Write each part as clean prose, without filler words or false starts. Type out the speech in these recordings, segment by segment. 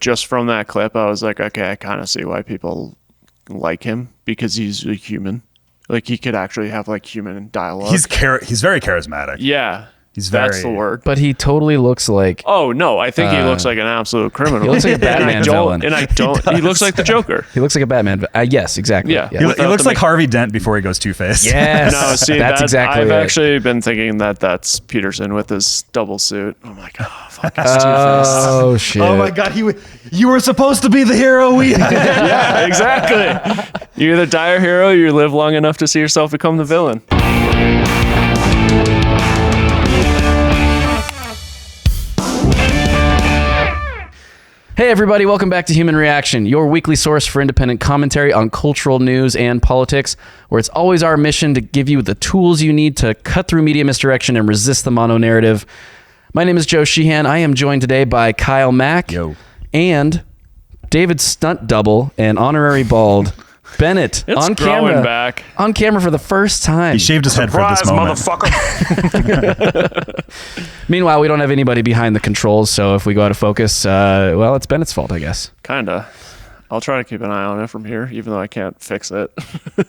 just from that clip, I was like, okay, I kind of see why people like him, because he's a human. Like, he could actually have like human dialogue. He's very charismatic. Yeah. That's the word. But he totally looks like... Oh, no. I think he looks like an absolute criminal. He looks like a Batman villain. And I don't... He looks like the Joker. He looks like a Batman. Yes, exactly. Yeah. Yes. He looks like Harvey Dent before he goes Two-Face. Yes. No, see, that's exactly I've it. actually been thinking that that's Peterson with his double suit. I'm like, oh, fuck, it's Two-Face. Oh, shit. Oh, my God. You were supposed to be the hero. Yeah, exactly. You either die a hero or you live long enough to see yourself become the villain. Hey everybody, welcome back to Human Reaction, your weekly source for independent commentary on cultural news and politics, where it's always our mission to give you the tools you need to cut through media misdirection and resist the mono-narrative. My name is Joe Sheehan. I am joined today by Kyle Mack and David's stunt double and honorary bald, Bennett, It's on growing camera, back. on camera for the first time. He shaved his head for this moment. Motherfucker. Meanwhile, we don't have anybody behind the controls, so if we go out of focus, well, it's Bennett's fault, I guess. Kinda. I'll try to keep an eye on it from here, even though I can't fix it.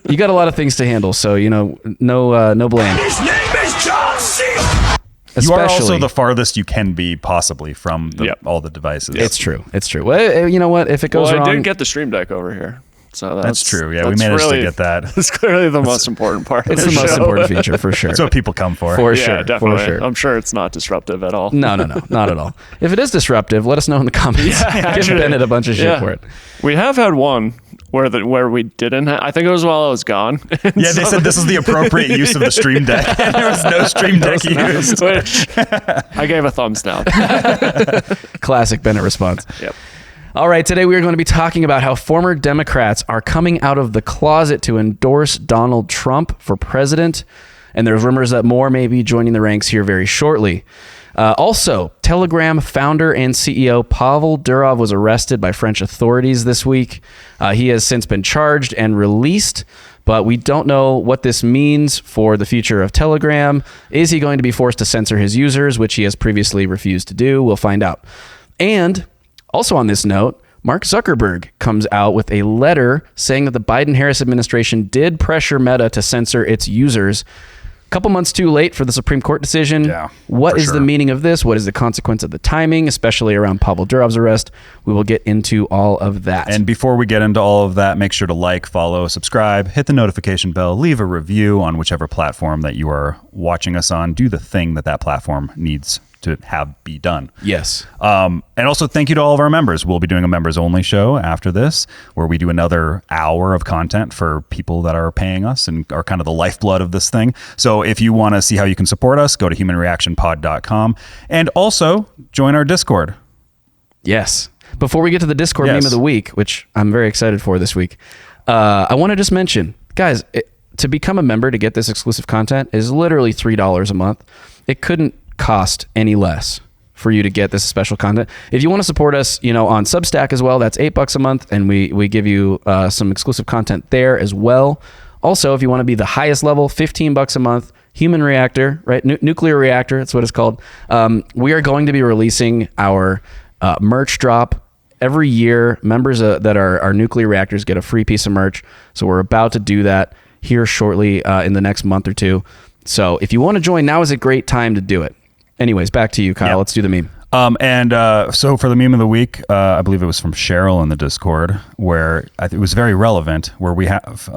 You got a lot of things to handle, so, no blame. His name is John C. You are also the farthest you can be possibly from all the devices. It's true. It's true. Well, you know what? If it goes wrong... I did get the Stream Deck over here. So that's true. Yeah, we managed to get that. It's clearly the most important part of It's the the most important feature, for sure. That's what people come for. For yeah, sure. definitely. For sure. I'm sure it's not disruptive at all. No, not at all. If it is disruptive, let us know in the comments. Give Bennett a bunch of shit for it. We have had one where we didn't I think it was while I was gone. Yeah, they said this is the appropriate use of the Stream Deck. And there was no Stream Deck used. Which I gave a thumbs down. Classic Bennett response. Yep. All right, today we are going to be talking about how former Democrats are coming out of the closet to endorse Donald Trump for president, and there's rumors that more may be joining the ranks here very shortly. Also, Telegram founder and CEO Pavel Durov was arrested by French authorities this week. He has since been charged and released, but we don't know what this means for the future of Telegram. Is he going to be forced to censor his users, which he has previously refused to do? We'll find out. And also on this note, Mark Zuckerberg comes out with a letter saying that the Biden-Harris administration did pressure Meta to censor its users. A couple months too late for the Supreme Court decision. Yeah, what is the meaning of this? What is the consequence of the timing, especially around Pavel Durov's arrest? We will get into all of that. And before we get into all of that, make sure to like, follow, subscribe, hit the notification bell, leave a review on whichever platform that you are watching us on. Do the thing that platform needs to have be done. Yes. And also thank you to all of our members. We'll be doing a members only show after this, where we do another hour of content for people that are paying us and are kind of the lifeblood of this thing. So if you want to see how you can support us, go to humanreactionpod.com and also join our Discord. Yes. Before we get to the Discord meme of the week, which I'm very excited for this week, I want to just mention, guys, to become a member to get this exclusive content is literally $3 a month. It couldn't cost any less for you to get this special content. If you want to support us, on Substack as well, that's $8 a month, and we give you some exclusive content there as well. Also, if you want to be the highest level, $15 a month, Human Reactor, right? Nuclear Reactor, that's what it's called. We are going to be releasing our merch drop every year. Members that are Nuclear Reactors get a free piece of merch. So we're about to do that here shortly in the next month or two. So if you want to join, now is a great time to do it. Anyways, back to you, Kyle. Let's do the meme. So for the meme of the week, I believe it was from Cheryl in the Discord, where it was very relevant, where we have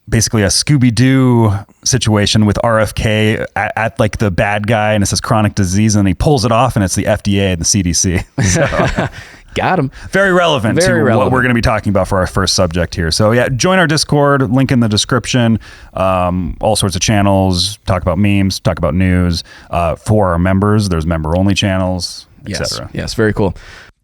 basically a Scooby-Doo situation with RFK at like the bad guy, and it says chronic disease, and he pulls it off, and it's the FDA and the CDC. So, got him. Very relevant what we're going to be talking about for our first subject here. So yeah, join our Discord, link in the description, all sorts of channels, talk about memes, talk about news. For our members, there's member-only channels, etc. Yes, very cool.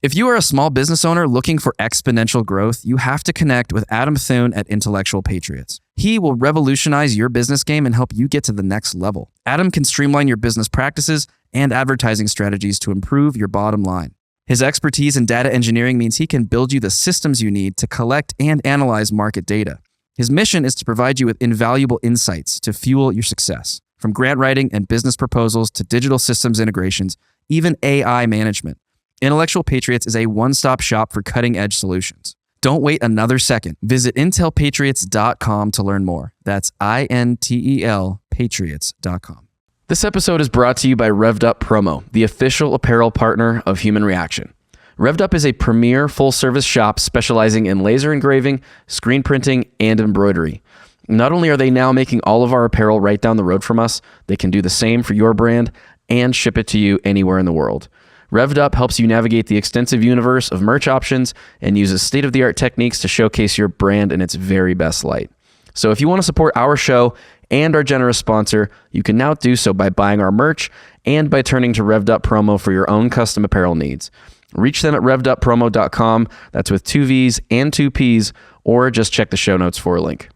If you are a small business owner looking for exponential growth, you have to connect with Adam Thune at Intellectual Patriots. He will revolutionize your business game and help you get to the next level. Adam can streamline your business practices and advertising strategies to improve your bottom line. His expertise in data engineering means he can build you the systems you need to collect and analyze market data. His mission is to provide you with invaluable insights to fuel your success. From grant writing and business proposals to digital systems integrations, even AI management, Intellectual Patriots is a one-stop shop for cutting-edge solutions. Don't wait another second. Visit intelpatriots.com to learn more. That's INTEL patriots.com. This episode is brought to you by Revved Up Promo, the official apparel partner of Human Reaction. Revved Up is a premier full-service shop specializing in laser engraving, screen printing, and embroidery. Not only are they now making all of our apparel right down the road from us, they can do the same for your brand and ship it to you anywhere in the world. Revved Up helps you navigate the extensive universe of merch options and uses state-of-the-art techniques to showcase your brand in its very best light. So if you want to support our show and our generous sponsor, you can now do so by buying our merch and by turning to Revved Up Promo for your own custom apparel needs. Reach them at revveduppromo.com. That's with 2 V's and 2 P's, or just check the show notes for a link.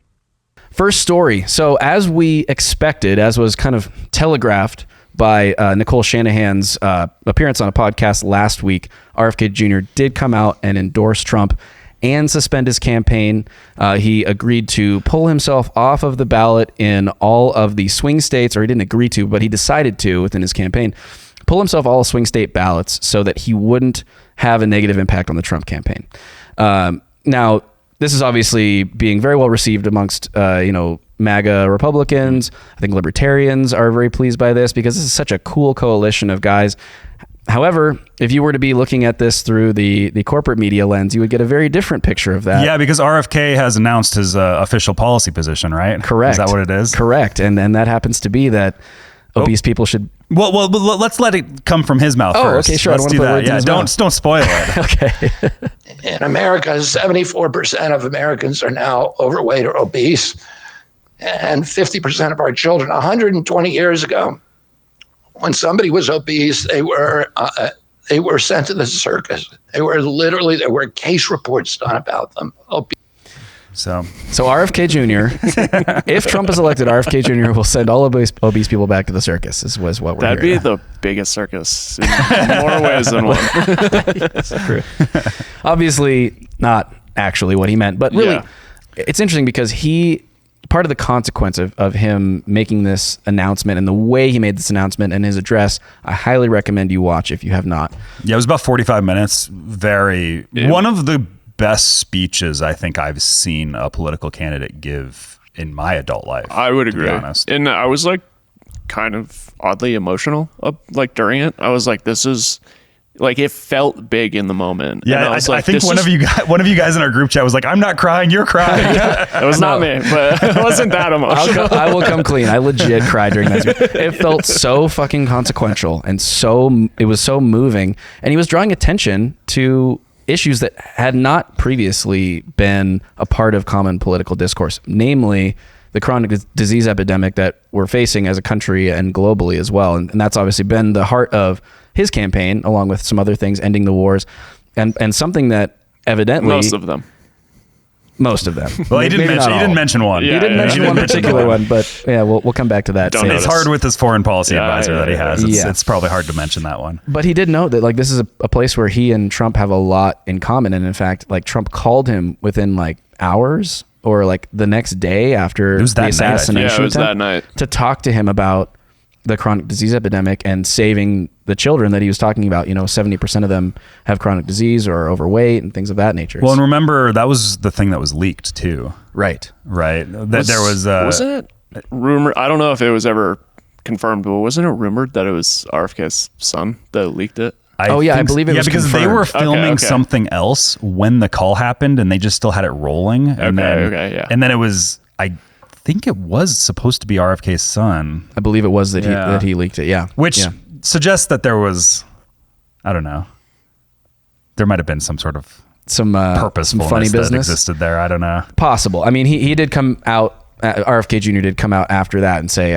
First story. So as we expected, as was kind of telegraphed by Nicole Shanahan's appearance on a podcast last week, RFK Jr. did come out and endorse Trump and suspend his campaign. He agreed to pull himself off of the ballot in all of the swing states, or he didn't agree to, but he decided to within his campaign, pull himself all swing state ballots so that he wouldn't have a negative impact on the Trump campaign. Now, this is obviously being very well received amongst, MAGA Republicans. I think libertarians are very pleased by this because this is such a cool coalition of guys. However, if you were to be looking at this through the corporate media lens, you would get a very different picture of that. Yeah, because RFK has announced his official policy position, right? Correct. Is that what it is? Correct. And that happens to be that obese people should... Well, let's let it come from his mouth first. Okay, sure. Let's do that. Yeah, don't spoil it. Okay. In America, 74% of Americans are now overweight or obese, and 50% of our children. 120 years ago, when somebody was obese, they were sent to the circus. There were case reports done about them. So RFK Jr., if Trump is elected, RFK Jr. will send all obese people back to the circus, is what we're That'd hearing. be the biggest circus in more ways than one. Yes, true. Obviously, not actually what he meant, but really, it's interesting because part of the consequence of him making this announcement and the way he made this announcement and his address, I highly recommend you watch if you have not. Yeah, it was about 45 minutes. One of the best speeches I think I've seen a political candidate give in my adult life. I would agree. To be honest. And I was like kind of oddly emotional like during it. I was like, this is like, it felt big in the moment. Yeah, I think one of you guys in our group chat was like, I'm not crying, you're crying. It was not me, but it wasn't that emotional. I will come clean. I legit cried during that. It felt so fucking consequential and it was so moving. And he was drawing attention to issues that had not previously been a part of common political discourse, namely the chronic disease epidemic that we're facing as a country and globally as well. And that's obviously been the heart of his campaign, along with some other things, ending the wars, and something that evidently... Most of them. Well, he didn't mention one. Yeah, he didn't mention one particular one, but yeah, we'll come back to that. It's hard with this foreign policy advisor that he has. Yeah. It's probably hard to mention that one. But he did note that like this is a place where he and Trump have a lot in common, and in fact, like Trump called him within like hours or like the next day after the assassination attempt to talk to him about the chronic disease epidemic and saving the children that he was talking about. 70% of them have chronic disease or are overweight and things of that nature. Well, and remember, that was the thing that was leaked too. Right. There was wasn't it rumor? I don't know if it was ever confirmed, but wasn't it rumored that it was RFK's son that leaked it? I believe it was because confirmed. they were filming something else when the call happened, and they just still had it rolling. And then it was, I think it was supposed to be RFK's son. I believe it was that he leaked it. Yeah, which suggests that there was, I don't know, there might have been some sort of purposefulness, some funny business that existed there. I don't know. Possible. I mean, he did come out. RFK Jr. did come out after that and say,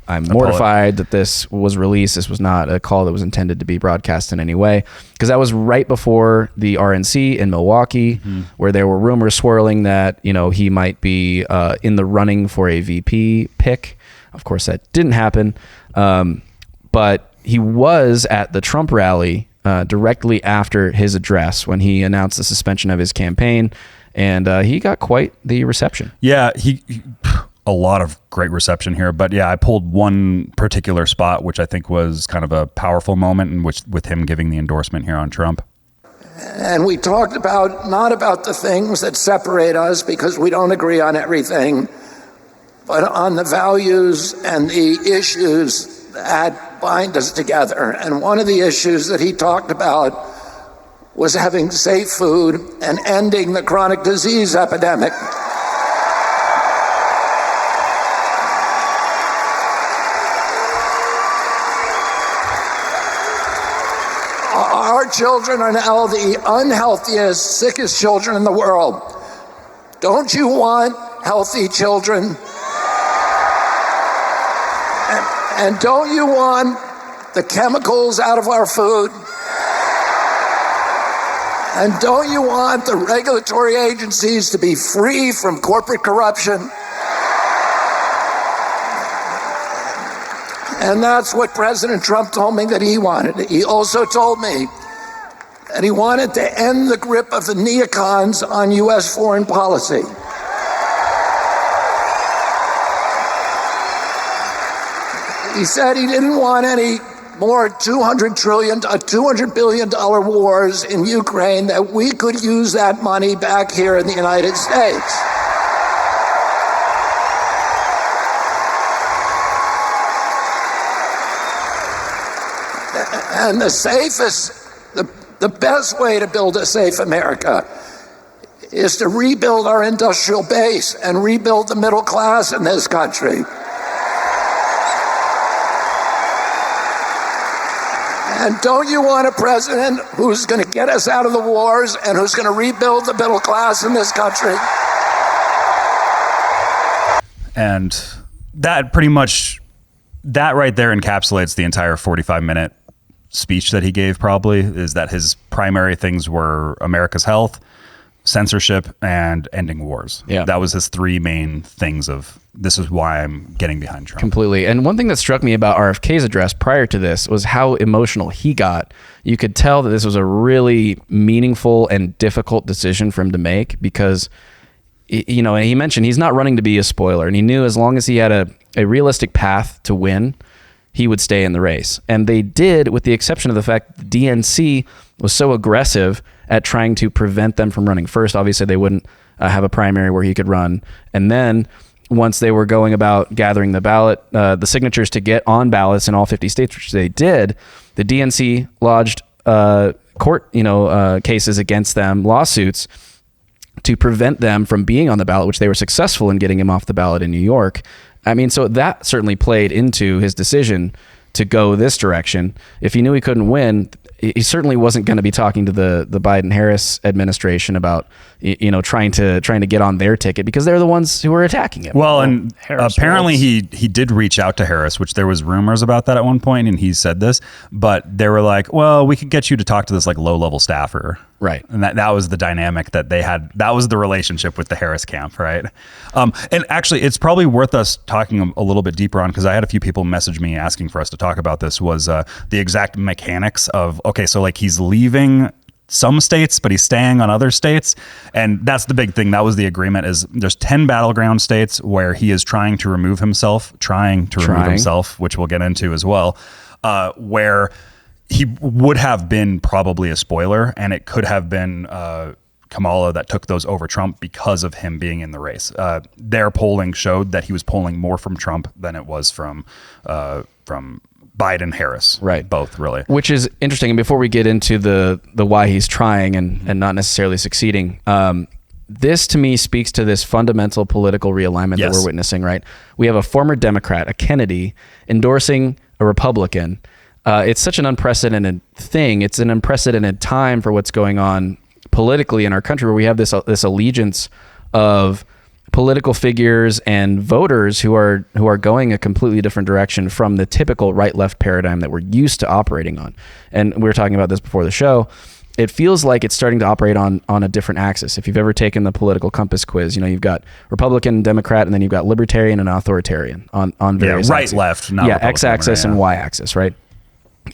I'm mortified that this was released. This was not a call that was intended to be broadcast in any way, because that was right before the RNC in Milwaukee, where there were rumors swirling that he might be in the running for a VP pick. Of course, that didn't happen, but he was at the Trump rally directly after his address when he announced the suspension of his campaign, and he got quite the reception. Yeah, he a lot of great reception here. But yeah, I pulled one particular spot, which I think was kind of a powerful moment in which, with him giving the endorsement here on Trump. And we talked about, not about the things that separate us because we don't agree on everything, but on the values and the issues that bind us together. And one of the issues that he talked about was having safe food and ending the chronic disease epidemic. Our children are now the unhealthiest, sickest children in the world. Don't you want healthy children? And don't you want the chemicals out of our food? And don't you want the regulatory agencies to be free from corporate corruption? And that's what President Trump told me that he wanted. He also told me that he wanted to end the grip of the neocons on U.S. foreign policy. He said he didn't want any more $200 billion wars in Ukraine, that we could use that money back here in the United States. And the safest, the best way to build a safe America is to rebuild our industrial base and rebuild the middle class in this country. And don't you want a president who's going to get us out of the wars and who's going to rebuild the middle class in this country? And that pretty much, that right there encapsulates the entire 45-minute speech that he gave, probably, is that his primary things were America's health, censorship, and ending wars. Yeah. That was his three main things of, this is why I'm getting behind Trump. Completely. And one thing that struck me about RFK's address prior to this was how emotional he got. You could tell that this was a really meaningful and difficult decision for him to make because, you know, and he mentioned he's not running to be a spoiler, and he knew as long as he had a realistic path to win, he would stay in the race. And they did, with the exception of the fact that the DNC was so aggressive at trying to prevent them from running first. Obviously, they wouldn't have a primary where he could run. And then once they were going about gathering the signatures to get on ballots in all 50 states, which they did, the DNC lodged court cases against them, lawsuits, to prevent them from being on the ballot, which they were successful in getting him off the ballot in New York. I mean, so that certainly played into his decision to go this direction. If he knew he couldn't win, he certainly wasn't going to be talking to the Biden-Harris administration about, trying to get on their ticket, because they're the ones who were attacking him. Well, and apparently he did reach out to Harris, which there was rumors about that at one point, and he said this, but they were like, well, we could get you to talk to this like low-level staffer. Right. And that was the dynamic that they had. That was the relationship with the Harris camp, right? And actually, it's probably worth us talking a little bit deeper on, because I had a few people message me asking for us to talk about this, was the exact mechanics of, okay, so like he's leaving some states, but he's staying on other states. And that's the big thing. That was the agreement, is there's 10 battleground states where he is trying to remove himself, which we'll get into as well, where he would have been probably a spoiler, and it could have been Kamala that took those over Trump because of him being in the race. Their polling showed that he was polling more from Trump than it was from Biden, Harris. Right. Both, really. Which is interesting. And before we get into the why he's trying and not necessarily succeeding, this to me speaks to this fundamental political realignment that we're witnessing, right? We have a former Democrat, a Kennedy, endorsing a Republican. It's such an unprecedented thing. It's an unprecedented time for what's going on politically in our country, where we have this allegiance of political figures and voters who are going a completely different direction from the typical right-left paradigm that we're used to operating on. And we were talking about this before the show. It feels like it's starting to operate on a different axis. If you've ever taken the political compass quiz, you've got Republican, Democrat, and then you've got libertarian and authoritarian on various right, axes. left, not Republican, X-axis and Y-axis, right?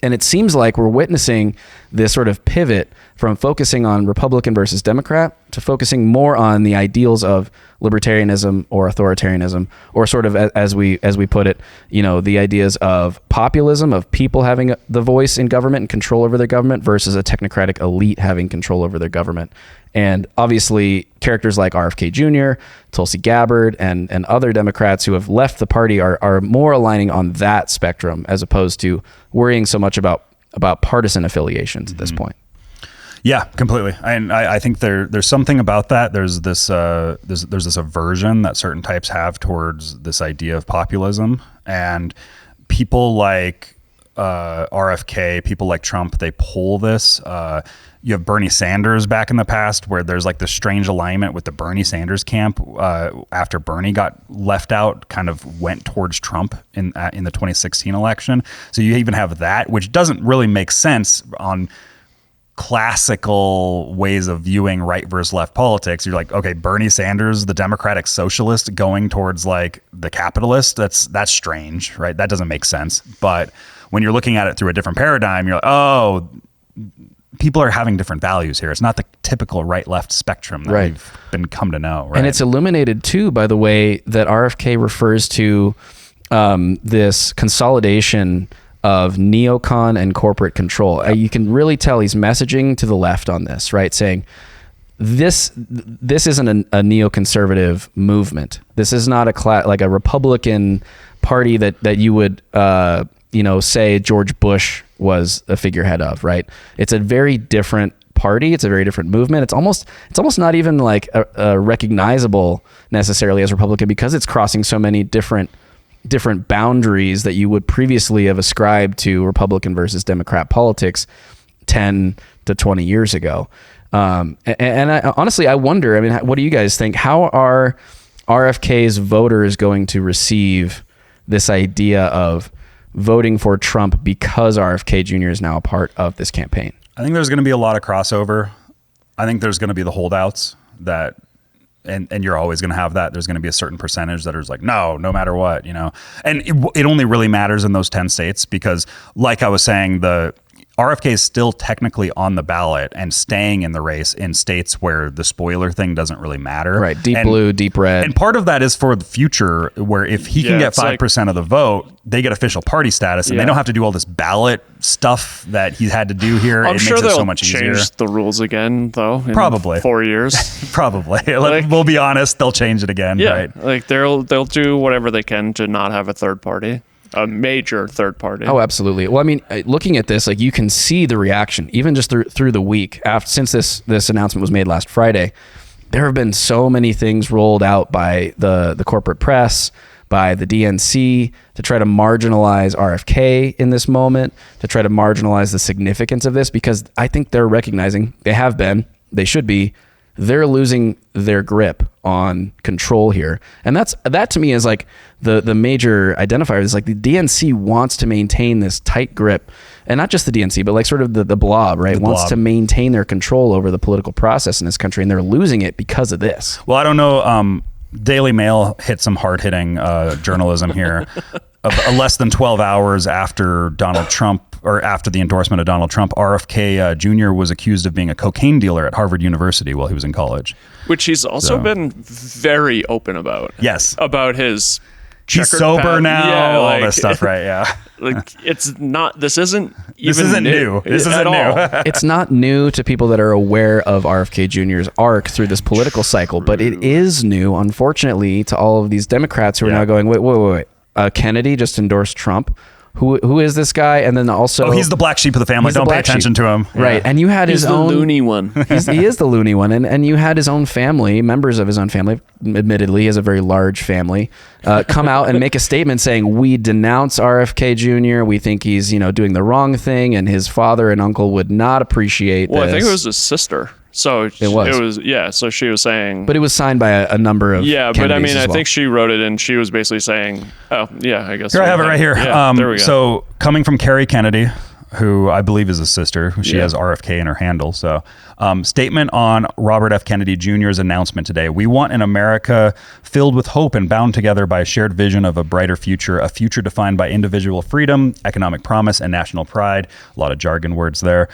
And it seems like we're witnessing this sort of pivot from focusing on Republican versus Democrat to focusing more on the ideals of libertarianism or authoritarianism, or sort of, as we put it, the ideas of populism, of people having the voice in government and control over their government, versus a technocratic elite having control over their government. And obviously characters like RFK Jr., Tulsi Gabbard, and other Democrats who have left the party are more aligning on that spectrum, as opposed to worrying so much about partisan affiliations at this point. Yeah, completely. And I think there's something about that. There's this aversion that certain types have towards this idea of populism, and people like RFK, people like Trump, they pull this. You have Bernie Sanders back in the past, where there's like this strange alignment with the Bernie Sanders camp. After Bernie got left out, kind of went towards Trump in the 2016 election. So you even have that, which doesn't really make sense on classical ways of viewing right versus left politics. You're like, okay, Bernie Sanders, the democratic socialist, going towards like the capitalist, that's strange, right? That doesn't make sense. But when you're looking at it through a different paradigm, you're like, oh, people are having different values here. It's not the typical right-left spectrum that we've been come to know. Right? And it's illuminated too by the way that RFK refers to this consolidation of neocon and corporate control. You can really tell he's messaging to the left on this, right? Saying this isn't a neoconservative movement. This is not like a Republican party that you would say George Bush was a figurehead of, right? It's a very different party. It's a very different movement. It's almost not even like a recognizable necessarily as Republican, because it's crossing so many different boundaries that you would previously have ascribed to Republican versus Democrat politics 10 to 20 years ago. And honestly, I wonder, what do you guys think? How are RFK's voters going to receive this idea of voting for Trump because RFK Jr. is now a part of this campaign? I think there's going to be a lot of crossover. I think there's going to be the holdouts that, and you're always going to have that. There's going to be a certain percentage that is like, no matter what, and it only really matters in those 10 states because, like I was saying, the RFK is still technically on the ballot and staying in the race in states where the spoiler thing doesn't really matter. Right. Deep blue, deep red. And part of that is for the future, where if he can get 5% of the vote, they get official party status and they don't have to do all this ballot stuff that he's had to do here. I'm sure makes it they'll so much easier. Change the rules again, though. In Probably 4 years. Probably. We'll be honest, they'll change it again. Yeah. Right? Like they'll do whatever they can to not have a third party. A major third party. Oh, absolutely. Well, looking at this, like you can see the reaction even just through the week since this announcement was made last Friday. There have been so many things rolled out by the corporate press, by the DNC, to try to marginalize RFK in this moment, to try to marginalize the significance of this, because I think they're recognizing, they should be, they're losing their grip on control here. And that to me is like the major identifier is like the DNC wants to maintain this tight grip, and not just the DNC, but like sort of the blob, right? Wants to maintain their control over the political process in this country, and they're losing it because of this. Well, I don't know. Daily Mail hit some hard-hitting journalism here. Less than 12 hours after Donald Trump, or after the endorsement of Donald Trump, RFK Jr. was accused of being a cocaine dealer at Harvard University while he was in college. Which he's also been very open about. Yes. About his he's sober now, all this stuff, right? Yeah. Like this isn't new. This isn't new. It's not new to people that are aware of RFK Jr.'s arc through this political cycle, but it is new, unfortunately, to all of these Democrats who are now going, wait. Kennedy just endorsed Trump. Who is this guy? And then also, he's the black sheep of the family. Don't pay attention to him. Right. Yeah. And you had his own loony one. He is the loony one. And you had his own family, members of his own family, admittedly, he has a very large family, come out and make a statement saying, we denounce RFK Jr. We think he's, doing the wrong thing, and his father and uncle would not appreciate this. I think it was his sister. So it was. So she was saying, but it was signed by a number of Kennedys I think she wrote it, and she was basically saying, oh yeah, I guess here I have it right here. Yeah, there we go. So coming from Kerry Kennedy, who I believe is a sister. She has RFK in her handle. So, statement on Robert F. Kennedy Jr.'s announcement today. We want an America filled with hope and bound together by a shared vision of a brighter future, a future defined by individual freedom, economic promise, and national pride. A lot of jargon words there.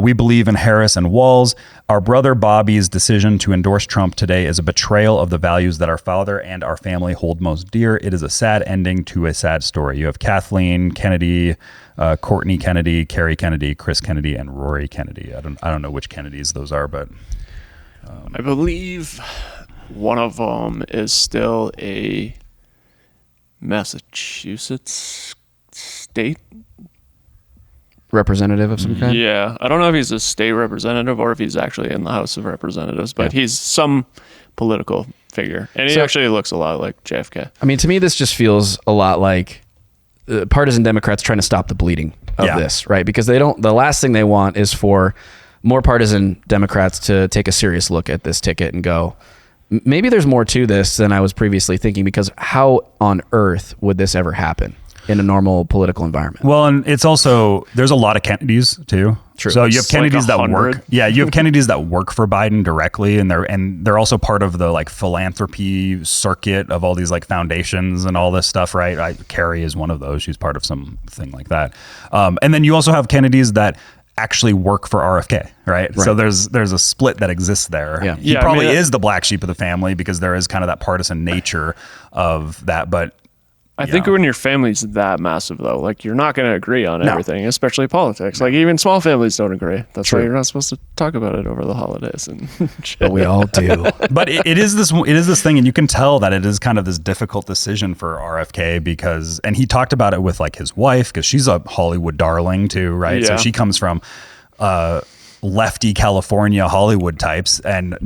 We believe in Harris and Walz. Our brother Bobby's decision to endorse Trump today is a betrayal of the values that our father and our family hold most dear. It is a sad ending to a sad story. You have Kathleen Kennedy, Courtney Kennedy, Carrie Kennedy, Chris Kennedy, and Rory Kennedy. I don't know which Kennedys those are, but I believe one of them is still a Massachusetts state representative of some kind. Yeah, I don't know if he's a state representative or if he's actually in the House of Representatives, but he's some political figure, and he actually looks a lot like JFK. I mean, to me, this just feels a lot like partisan Democrats trying to stop the bleeding of this, right? Because they don't. The last thing they want is for more partisan Democrats to take a serious look at this ticket and go, maybe there's more to this than I was previously thinking. Because how on earth would this ever happen in a normal political environment? Well, and it's also, there's a lot of Kennedys too. True. So you have Kennedys like that work. Yeah, you have Kennedys that work for Biden directly, and they're also part of the like philanthropy circuit of all these like foundations and all this stuff, right? Carrie is one of those. She's part of something like that. And then you also have Kennedys that actually work for RFK, right? So there's a split that exists there. Yeah. He probably is the black sheep of the family because there is kind of that partisan nature of that, but I think when your family's that massive, though, like you're not going to agree on everything, especially politics. Like even small families don't agree. That's why you're not supposed to talk about it over the holidays and shit. But we all do. But it is this thing, and you can tell that it is kind of this difficult decision for RFK because, and he talked about it with like his wife because she's a Hollywood darling too, right? Yeah. So she comes from lefty California Hollywood types, and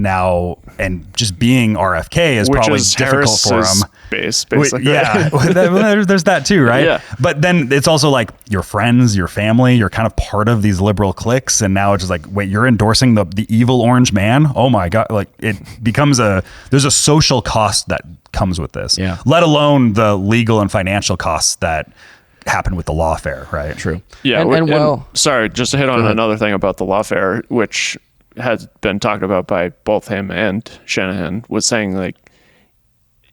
just being RFK is probably difficult for him. Base, basically. There's that too, right? Yeah. But then it's also like your friends, your family, you're kind of part of these liberal cliques, and now it's just like, wait, you're endorsing the evil orange man? Oh my God. Like it becomes there's a social cost that comes with this. Yeah. Let alone the legal and financial costs that happen with the lawfare, right? True. Yeah. And sorry, just to hit on another thing about the lawfare, which has been talked about by both him and Shanahan, was saying like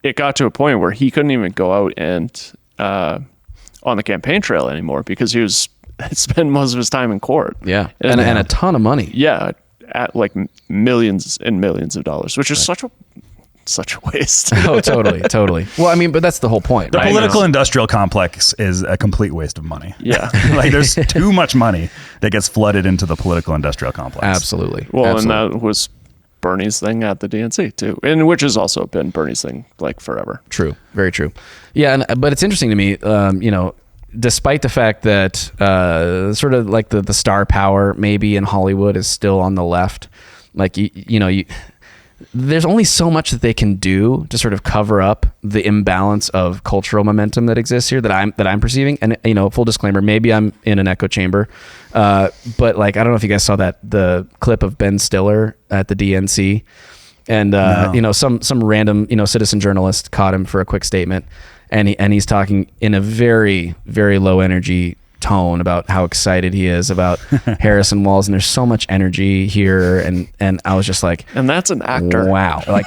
it got to a point where he couldn't even go out and on the campaign trail anymore because he was spending most of his time in court. Yeah. And a ton of money. Yeah. At like millions and millions of dollars, which is such a waste. Oh, totally. Well, I mean, but that's the whole point. The right? political industrial complex is a complete waste of money. Yeah. Like there's too much money that gets flooded into the political industrial complex. Absolutely. Well, Absolutely. and that was Bernie's thing at the DNC too, and which has also been Bernie's thing like forever. True. Very true. Yeah. But it's interesting to me, despite the fact that sort of like the star power maybe in Hollywood is still on the left, like, there's only so much that they can do to sort of cover up the imbalance of cultural momentum that exists here that I'm perceiving. And full disclaimer, maybe I'm in an echo chamber, but like I don't know if you guys saw the clip of Ben Stiller at the DNC, and No. some random citizen journalist caught him for a quick statement, and he's talking in a very, very low energy tone about how excited he is about Harrison Walz, and there's so much energy here, and I was just like, And that's an actor. wow, like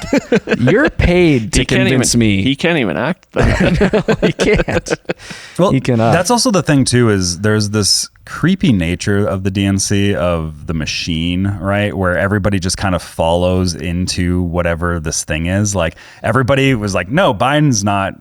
you're paid to convince me. He can't even act that. He can't. Well, He cannot. that's also the thing too, is there's this creepy nature of the DNC, of the machine, right? Where everybody just kind of follows into whatever this thing is. Like everybody was like, no, Biden's not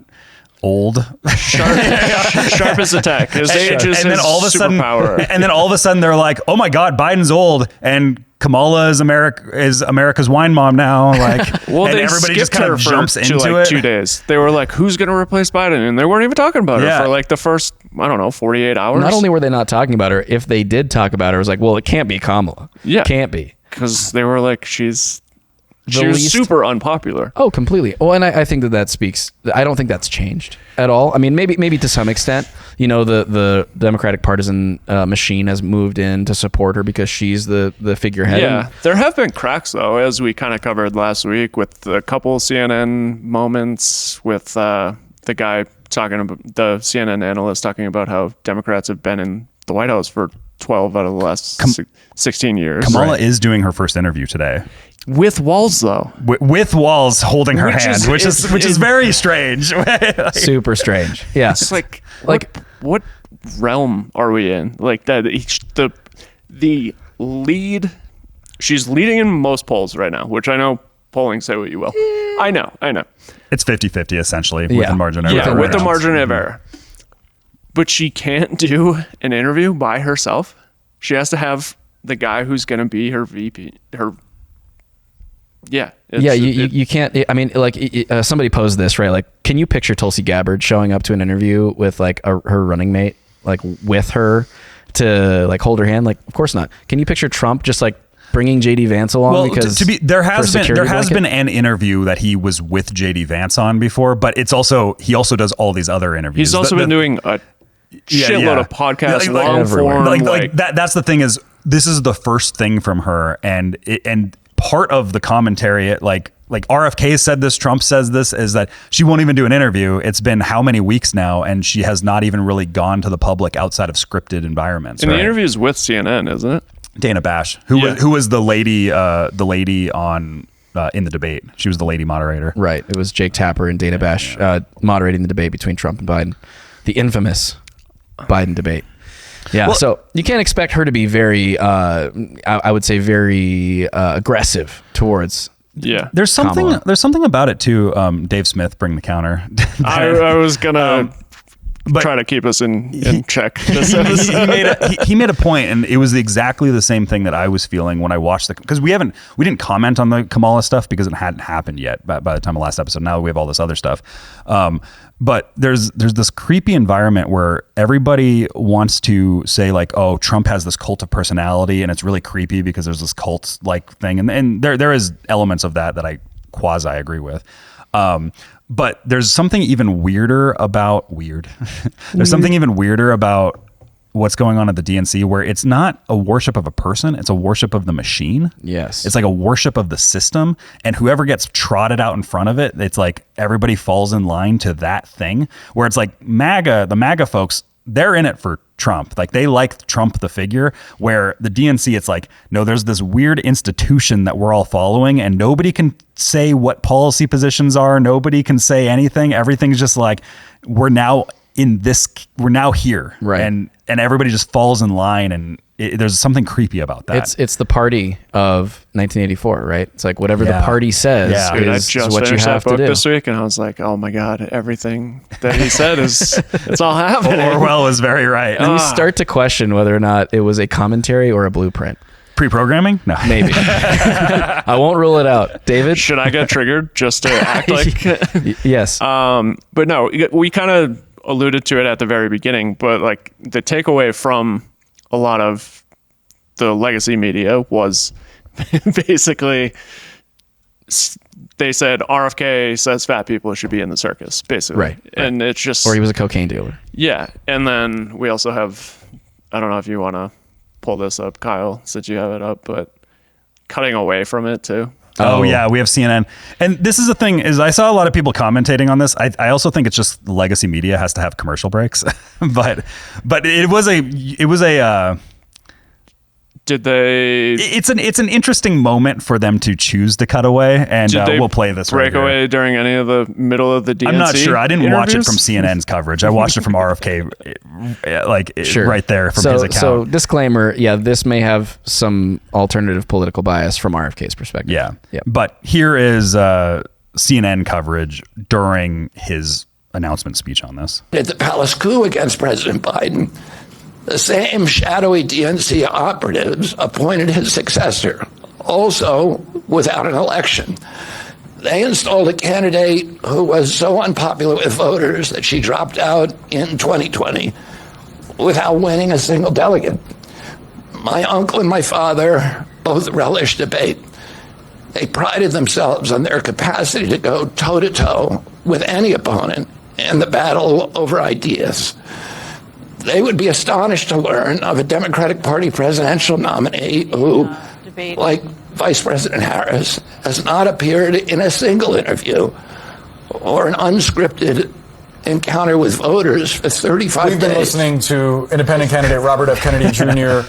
old. Sharpest attack. His age is and then his all of a sudden, superpower. and then all of a sudden they're like, oh my God, Biden's old, and Kamala is America's wine mom now. Like, Well, and they everybody just skipped kind her of jumps for into like it. 2 days. They were like, "Who's going to replace Biden?" And they weren't even talking about Yeah. her for like the first, 48 hours. Not only were they not talking about her, if they did talk about her, it was like, well, it can't be Kamala. Yeah. Can't be. because they were like, she was least- super unpopular. Oh, completely. Oh, and I think that speaks. I don't think that's changed at all. I mean, maybe to some extent, the Democratic partisan machine has moved in to support her because she's the figurehead. Yeah, there have been cracks though, as we kind of covered last week with a couple CNN moments with the guy talking about the CNN analyst talking about how Democrats have been in the White House for 12 out of the last 16 years. Kamala is doing her first interview today. With Walz, though. With Walz holding her hand, which is very strange. Super strange. Yeah. It's like what realm are we in? Like that the lead, she's leading in most polls right now, which I know polling say what you will. I know. It's 50-50 essentially with the margin of error. Yeah, with the margin of error. But she can't do an interview by herself. She has to have the guy who's going to be her VP. You can't. I mean, like somebody posed this, right? Like, can you picture Tulsi Gabbard showing up to an interview with like her running mate, like with her to like hold her hand? Like, of course not. Can you picture Trump just like bringing JD Vance along? Well, because there has been an interview that he was with JD Vance on before, but he also does all these other interviews. He's also been doing a shitload of podcasts, long form. Like that's the thing is, this is the first thing from her, and part of the commentary, like RFK said this, Trump says this, is that she won't even do an interview. It's been how many weeks now, and she has not even really gone to the public outside of scripted environments. And the interview's with CNN, isn't it? Dana Bash, who was the lady on in the debate. She was the lady moderator. Right. It was Jake Tapper and Dana Bash moderating the debate between Trump and Biden, the infamous Biden debate. Yeah. Well, so you can't expect her to be very, I would say, very aggressive towards. Yeah. There's something about it too. Dave Smith, bring the counter. I was gonna. Try to keep us in check. He made a point, and it was exactly the same thing that I was feeling when I watched because we didn't comment on the Kamala stuff because it hadn't happened yet by the time of last episode. Now we have all this other stuff, but there's this creepy environment where everybody wants to say like, oh, Trump has this cult of personality, and it's really creepy because there's this cult like thing, and there is elements of that I quasi agree with. But there's something even weirder about There's something even weirder about what's going on at the DNC, where it's not a worship of a person, it's a worship of the machine. Yes. It's like a worship of the system, and whoever gets trotted out in front of it, it's like everybody falls in line to that thing, where it's like the MAGA folks, they're in it for Trump. Like they like Trump, the figure, where the DNC, it's like, no, there's this weird institution that we're all following, and nobody can say what policy positions are. Nobody can say anything. Everything's just like, we're now here. Right. And everybody just falls in line, and there's something creepy about that. It's the party of 1984, right? It's like whatever the party says is what you have to do. This week, and I was like, oh my God, everything that he said it's all happening. Orwell was very right. And you start to question whether or not it was a commentary or a blueprint. Pre-programming? No. Maybe. I won't rule it out. David? Should I get triggered just to act like? Yes. But no, we kind of alluded to it at the very beginning, but like the takeaway from a lot of the legacy media was basically they said RFK says fat people should be in the circus, basically. Right. And it's just... Or he was a cocaine dealer. Yeah. And then we also have, I don't know if you want to pull this up, Kyle, since you have it up, but cutting away from it too. Oh yeah, we have CNN. And this is the thing, is I saw a lot of people commentating on this. I also think it's just legacy media has to have commercial breaks. but it was a did they? It's an interesting moment for them to choose to cut away, and we'll play this. Break right away during any of the middle of the DNC. I'm not sure. I didn't interviews? watch it from CNN's coverage. I watched it from RFK, right there from his account. So disclaimer, this may have some alternative political bias from RFK's perspective. Yeah. But here is CNN coverage during his announcement speech on this. At the palace coup against President Biden, the same shadowy DNC operatives appointed his successor, also without an election. They installed a candidate who was so unpopular with voters that she dropped out in 2020 without winning a single delegate. My uncle and my father both relished debate. They prided themselves on their capacity to go toe-to-toe with any opponent in the battle over ideas. They would be astonished to learn of a Democratic Party presidential nominee who, like Vice President Harris, has not appeared in a single interview or an unscripted encounter with voters for 35 We've been days. listening to independent candidate Robert F. Kennedy Jr.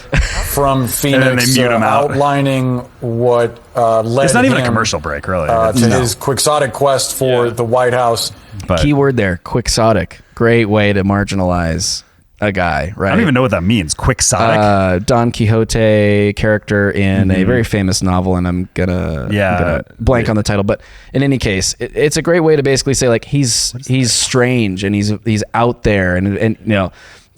from Phoenix mute him out. outlining what led It's not even a him, commercial break, really. to his quixotic quest for the White House. But Keyword there, quixotic. Great way to marginalize a guy, right? I don't even know what that means. Quixotic? Don Quixote character in a very famous novel, and I'm gonna blank on the title. But in any case, it's a great way to basically say like he's strange and he's out there, and you know,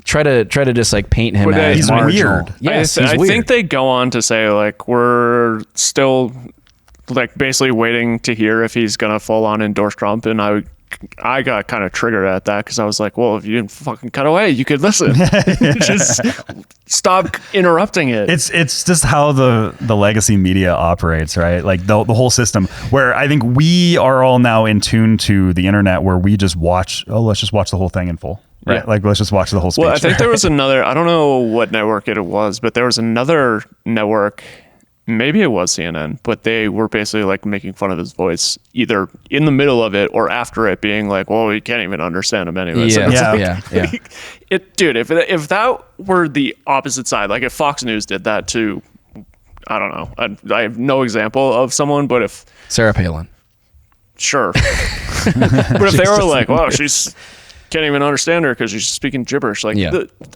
try to just like paint him as he's marginal. weird. Yes, I he's weird. think they go on to say like we're still like basically waiting to hear if he's gonna full on endorse Trump, and I got kind of triggered at that because I was like, well, if you didn't fucking cut away, you could listen. Just stop interrupting it. It's just how the legacy media operates, right? Like the whole system where I think we are all now in tune to the internet where we just watch, let's just watch the whole thing in full. Right. Yeah. Like, let's just watch the whole speech. Well, I think there was another, I don't know what network it was, but there was another network, maybe it was CNN, but they were basically like making fun of his voice either in the middle of it or after it, being like, well, you can't even understand him anyway. So it's like, dude, if that were the opposite side, like if Fox News did that to, I don't know, I have no example of someone, but if Sarah Palin. Sure. But if they were like, wow, she's can't even understand her because she's speaking gibberish. Like,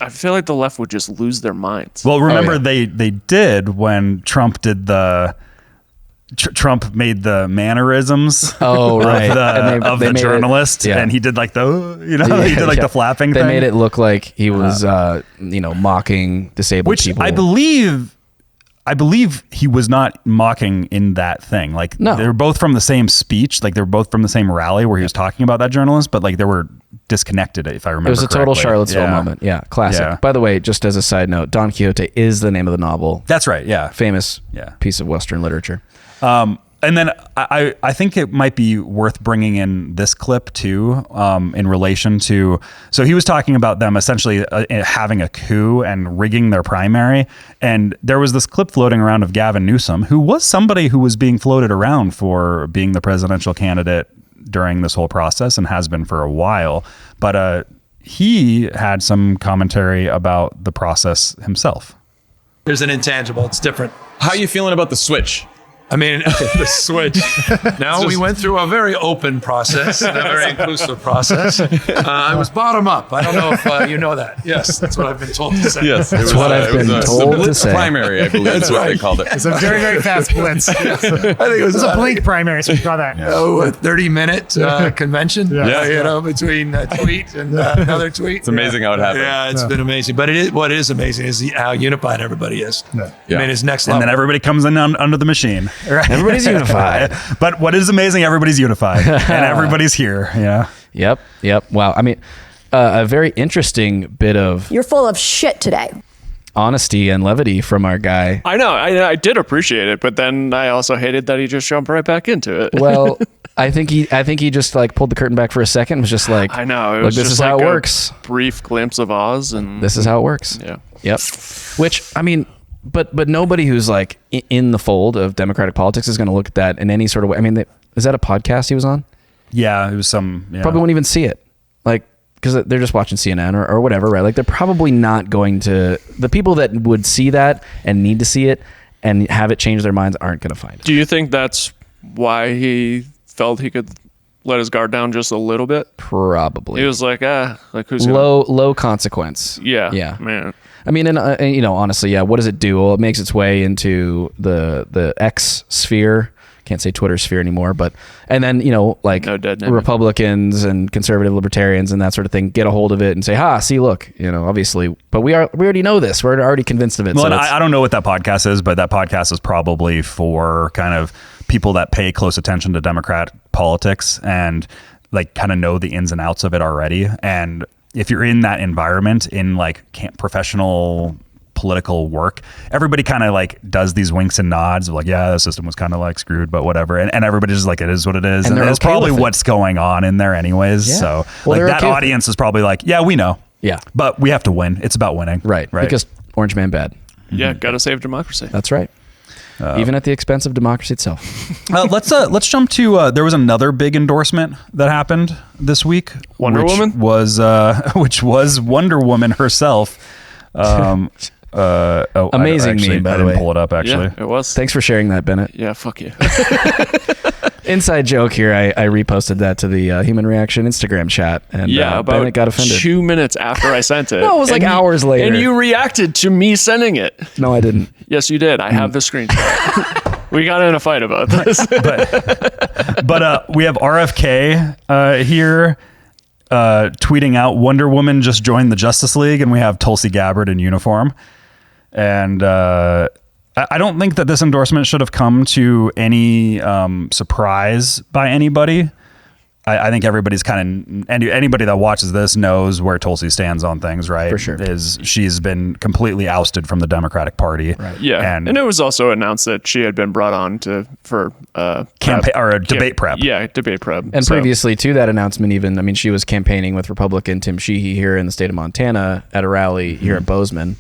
I feel like the left would just lose their minds. Well, remember they did when Trump did Trump made the mannerisms. Oh, right. of the journalist, and he did like the he did like the flapping. They thing. made it look like he was mocking disabled people. I believe he was not mocking in that thing. Like they were both from the same speech. Like they were both from the same rally where he was talking about that journalist, but like they were disconnected, if I remember. It was a total Charlottesville moment. Yeah, classic. Yeah. By the way, just as a side note, Don Quixote is the name of the novel. That's right. Yeah, famous piece of Western literature. And then I think it might be worth bringing in this clip too, in relation to, so he was talking about them essentially having a coup and rigging their primary. And there was this clip floating around of Gavin Newsom, who was somebody who was being floated around for being the presidential candidate during this whole process and has been for a while. But he had some commentary about the process himself. There's an intangible. It's different. How are you feeling about the switch? I mean, the switch. Now we went through a very open process, and a very inclusive process. I was bottom up. I don't know if you know that. Yes, that's what I've been told to say. Yes, that's what I've been told to say. Primary, I believe is what they called it. It's a very, very fast blitz. I think it was a blink primary, so we call that. A 30-minute convention. Between a tweet and another tweet. It's amazing how it happened. Yeah, it's been amazing. But what is amazing is how unified everybody is. I mean, it's next level. And then everybody comes in under the machine. Right? Everybody's unified. But what is amazing, everybody's unified. And everybody's here. Yeah. Yep. Wow. I mean, a very interesting bit of... You're full of shit today. Honesty and levity from our guy. I know. I did appreciate it, but then I also hated that he just jumped right back into it. Well, I think he just like pulled the curtain back for a second. Was just like, I know. It was this just is like how it a works. Brief glimpse of Oz, and this is how it works. Yeah. Yep. Which, I mean, but nobody who's like in the fold of Democratic politics is going to look at that in any sort of way. I mean, is that a podcast he was on? Yeah, it was some. Yeah. Probably won't even see it, like, because they're just watching CNN or whatever, right? Like, they're probably not going to. The people that would see that and need to see it and have it change their minds aren't going to find it. Do you think that's why he felt he could let his guard down just a little bit? Probably. He was like, who's low consequence. Yeah, man. I mean, and honestly, what does it do? Well, it makes its way into the X sphere. Can't say Twitter sphere anymore, and then like Republicans and conservative libertarians and that sort of thing get a hold of it and say, see, look, obviously, but we already know this. We're already convinced of it. Well, so I don't know what that podcast is, but that podcast is probably for kind of people that pay close attention to Democrat politics and like kind of know the ins and outs of it already. And if you're in that environment in like professional political work, everybody kind of like does these winks and nods of like, the system was kind of like screwed, but whatever. And everybody's just like, it is what it is. And it's probably what's going on in there anyways. Yeah. So like that audience is probably like, we know. Yeah. But we have to win. It's about winning. Right. Because Orange Man bad. Yeah. Got to save democracy. That's right. even at the expense of democracy itself. Let's jump to there was another big endorsement that happened this week. Wonder Woman which was Wonder Woman herself. Amazing meme, by I the way. didn't pull it up actually. Yeah, it was. Thanks for sharing that, Bennett. Yeah, fuck you. Inside joke here. I reposted that to the Human Reaction Instagram chat, and about Bennett got offended. 2 minutes after I sent it. No, it was like hours later. And you reacted to me sending it. No, I didn't. Yes, you did. I have the screenshot. We got in a fight about this. But we have RFK here tweeting out Wonder Woman just joined the Justice League, and we have Tulsi Gabbard in uniform. And I don't think that this endorsement should have come to any surprise by anybody. I think everybody's anybody that watches this knows where Tulsi stands on things, right? For sure. She's been completely ousted from the Democratic Party. Right. Yeah, and it was also announced that she had been brought on for campaign or a debate prep. Yeah, debate prep. And previously to that announcement, even, I mean, she was campaigning with Republican Tim Sheehy here in the state of Montana at a rally here at Bozeman.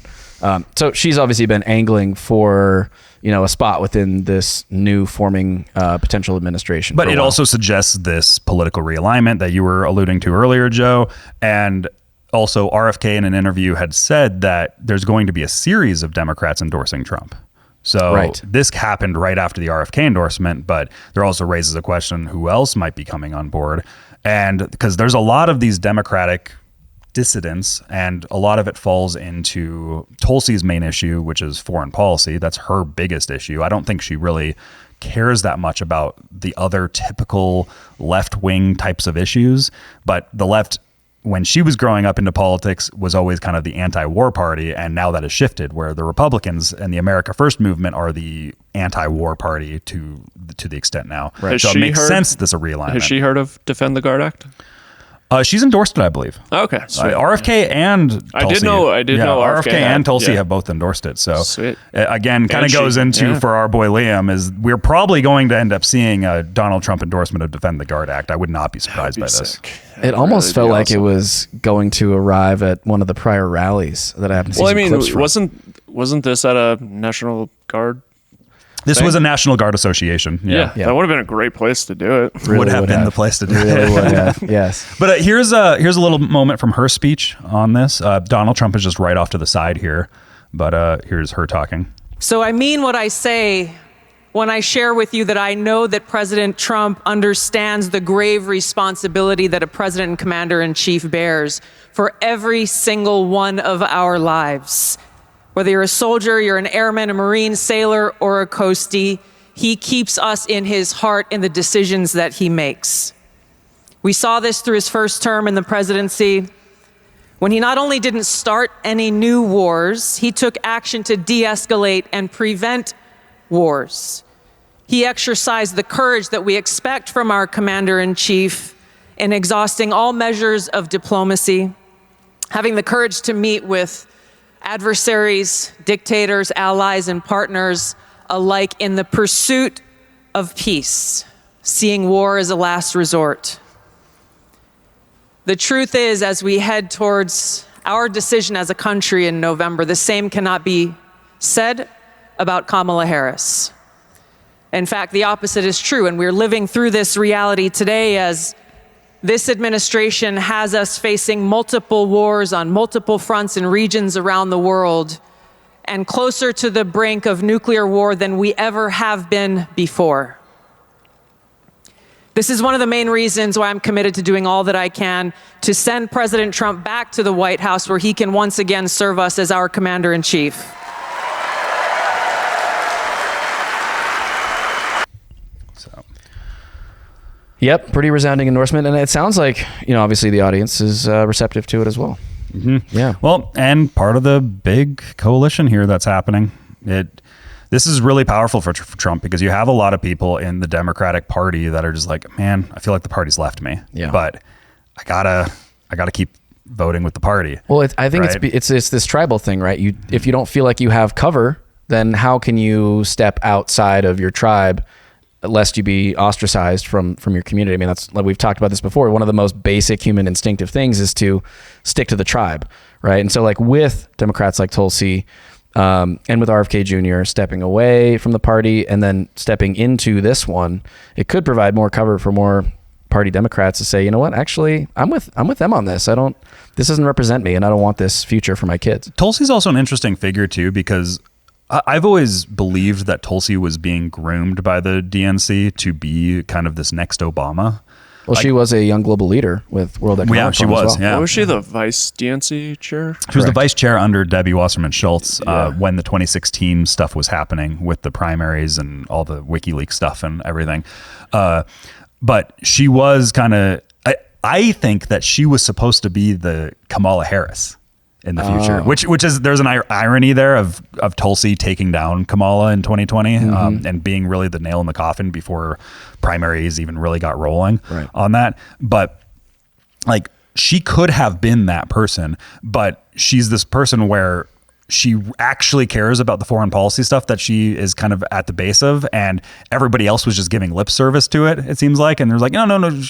So she's obviously been angling for, a spot within this new forming potential administration. But it also suggests this political realignment that you were alluding to earlier, Joe. And also RFK in an interview had said that there's going to be a series of Democrats endorsing Trump. So this happened right after the RFK endorsement, but there also raises a question, who else might be coming on board? And because there's a lot of these Democratic dissidents, and a lot of it falls into Tulsi's main issue, which is foreign policy. That's her biggest issue. I don't think she really cares that much about the other typical left-wing types of issues, but the left, when she was growing up into politics, was always kind of the anti-war party, and now that has shifted, where the Republicans and the America First movement are the anti-war party to the extent now. Right. So it makes sense there's a realignment. Has she heard of Defend the Guard Act? She's endorsed it, I believe. Okay, sweet. RFK and Tulsi. I did know RFK and Tulsi have both endorsed it. So sweet. Again, kind of goes into for our boy Liam is we're probably going to end up seeing a Donald Trump endorsement of Defend the Guard Act. I would not be surprised by this. It almost felt like it was going to arrive at one of the prior rallies that I haven't seen. Well, I mean, clips from. wasn't this at a National Guard? This was a National Guard Association. Yeah. That would have been a great place to do it. Really would have been the place to do it. Would have. Yes. But here's a little moment from her speech on this. Donald Trump is just right off to the side here, but here's her talking. So I mean what I say when I share with you that I know that President Trump understands the grave responsibility that a president and commander-in-chief bears for every single one of our lives. Whether you're a soldier, you're an airman, a Marine, sailor, or a coastie, he keeps us in his heart in the decisions that he makes. We saw this through his first term in the presidency, when he not only didn't start any new wars, he took action to de-escalate and prevent wars. He exercised the courage that we expect from our commander-in-chief in exhausting all measures of diplomacy, having the courage to meet with adversaries, dictators, allies, and partners alike in the pursuit of peace, seeing war as a last resort. The truth is, as we head towards our decision as a country in November, the same cannot be said about Kamala Harris. In fact, the opposite is true, and we're living through this reality today as this administration has us facing multiple wars on multiple fronts and regions around the world, and closer to the brink of nuclear war than we ever have been before. This is one of the main reasons why I'm committed to doing all that I can to send President Trump back to the White House, where he can once again serve us as our commander-in-chief. Yep, pretty resounding endorsement, and it sounds like, obviously the audience is receptive to it as well. Mm-hmm. Yeah. Well, and part of the big coalition here that's happening, this is really powerful for Trump, because you have a lot of people in the Democratic Party that are just like, man, I feel like the party's left me. Yeah. But I gotta keep voting with the party. Well, I think right? it's this tribal thing, right? If you don't feel like you have cover, then how can you step outside of your tribe, lest you be ostracized from your community? I mean, that's, like we've talked about this before, one of the most basic human instinctive things is to stick to the tribe, right? And so, like, with Democrats like Tulsi, And with RFK Jr. stepping away from the party and then stepping into this one, it could provide more cover for more party Democrats to say, you know what, actually, I'm with them on this. This doesn't represent me, and I don't want this future for my kids. Tulsi's also an interesting figure too, because I've always believed that Tulsi was being groomed by the DNC to be kind of this next Obama. Well, she was a young global leader with World Economic Forum. Yeah, she was. Well. Yeah. Was she the vice DNC chair? She was the vice chair under Debbie Wasserman Schultz when the 2016 stuff was happening with the primaries and all the WikiLeaks stuff and everything. But she was kind of, I think that she was supposed to be the Kamala Harris in the future, which is, there's an irony there of Tulsi taking down Kamala in 2020 and being really the nail in the coffin before primaries even really got rolling on that. But like, she could have been that person, but she's this person where she actually cares about the foreign policy stuff that she is kind of at the base of, and everybody else was just giving lip service to it, it seems like. And there's like, no,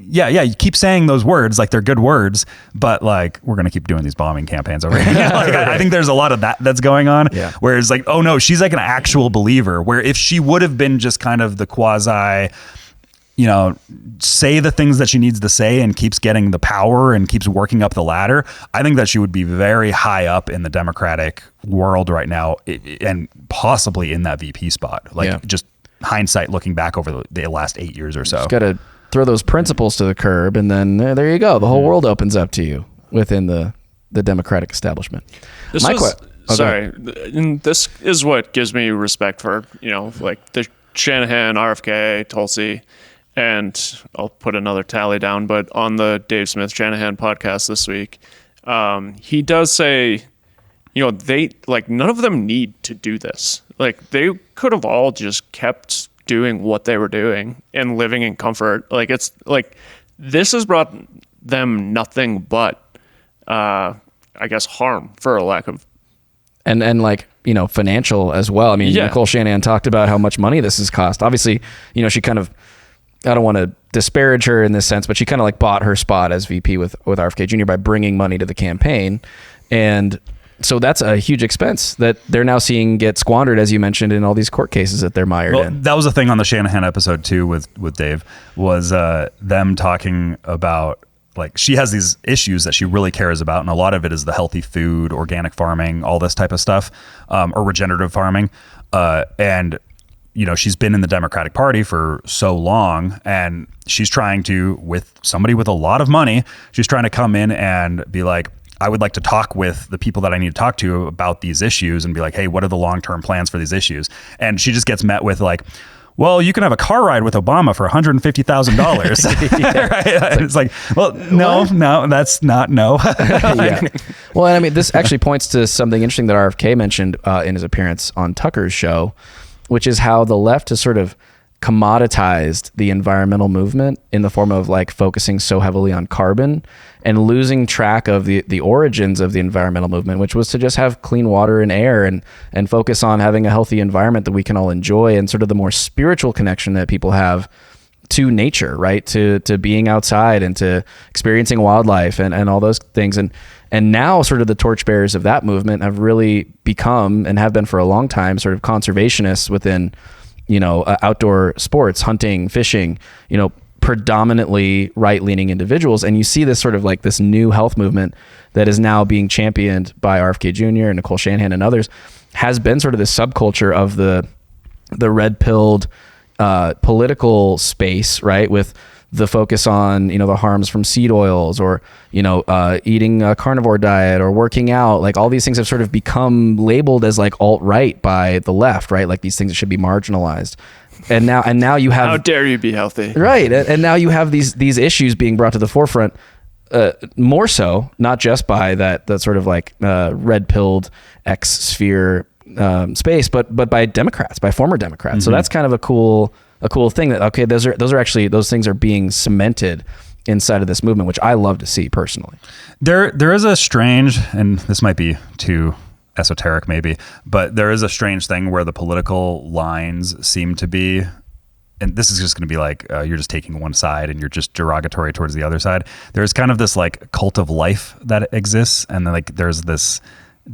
yeah, you keep saying those words like they're good words, but like, we're gonna keep doing these bombing campaigns over here. Like, I think there's a lot of that's going on. Yeah. Whereas like, oh no, she's like an actual believer, where if she would have been just kind of the quasi, you know, say the things that she needs to say and keeps getting the power and keeps working up the ladder, I think that she would be very high up in the Democratic world right now, and possibly in that VP spot. Like, just hindsight looking back over the last 8 years or so. Just got to throw those principles to the curb, and then there you go. The whole world opens up to you within the Democratic establishment. And this is what gives me respect for, you know, like the Shanahan, RFK, Tulsi. And I'll put another tally down, but on the Dave Smith Shanahan podcast this week, he does say, you know, they like, none of them need to do this. Like, they could have all just kept doing what they were doing and living in comfort. Like, it's like, this has brought them nothing but, I guess, harm, for a lack of. And like, you know, financial as well. I mean, Nicole Shanahan talked about how much money this has cost. Obviously, you know, she kind of, I don't want to disparage her in this sense, but she kind of like bought her spot as VP with RFK Jr. by bringing money to the campaign. And so that's a huge expense that they're now seeing get squandered, as you mentioned, in all these court cases that they're mired in. That was the thing on the Shanahan episode too with Dave, was them talking about, like, she has these issues that she really cares about, and a lot of it is the healthy food, organic farming, all this type of stuff, or regenerative farming. And you know, she's been in the Democratic Party for so long, and she's trying to, with somebody with a lot of money, she's trying to come in and be like, I would like to talk with the people that I need to talk to about these issues, and be like, hey, what are the long-term plans for these issues? And she just gets met with like, well, you can have a car ride with Obama for $150,000. Right? It's like, well, no, that's not no. Well, I mean, this actually points to something interesting that RFK mentioned in his appearance on Tucker's show, which is how the left has sort of commoditized the environmental movement in the form of like focusing so heavily on carbon and losing track of the origins of the environmental movement, which was to just have clean water and air and focus on having a healthy environment that we can all enjoy, and sort of the more spiritual connection that people have to nature, right? To being outside and to experiencing wildlife and all those things. And now sort of the torchbearers of that movement have really become, and have been for a long time, sort of conservationists within, you know, outdoor sports, hunting, fishing, you know, predominantly right-leaning individuals. And you see this sort of like this new health movement that is now being championed by RFK Jr. and Nicole Shanahan and others, has been sort of this subculture of the red-pilled political space, right? With the focus on, you know, the harms from seed oils, or, you know, eating a carnivore diet or working out. Like, all these things have sort of become labeled as like alt-right by the left, right? Like these things that should be marginalized. And now you have, how dare you be healthy, right? And now you have these issues being brought to the forefront, more so, not just by that sort of like red-pilled X-sphere space, but by Democrats, by former Democrats. So that's kind of a cool thing that, okay, those are actually, those things are being cemented inside of this movement, which I love to see personally. There is a strange, and this might be too esoteric maybe, but there is a strange thing where the political lines seem to be, and this is just going to be like, you're just taking one side and you're just derogatory towards the other side. There's kind of this like cult of life that exists, and then like there's this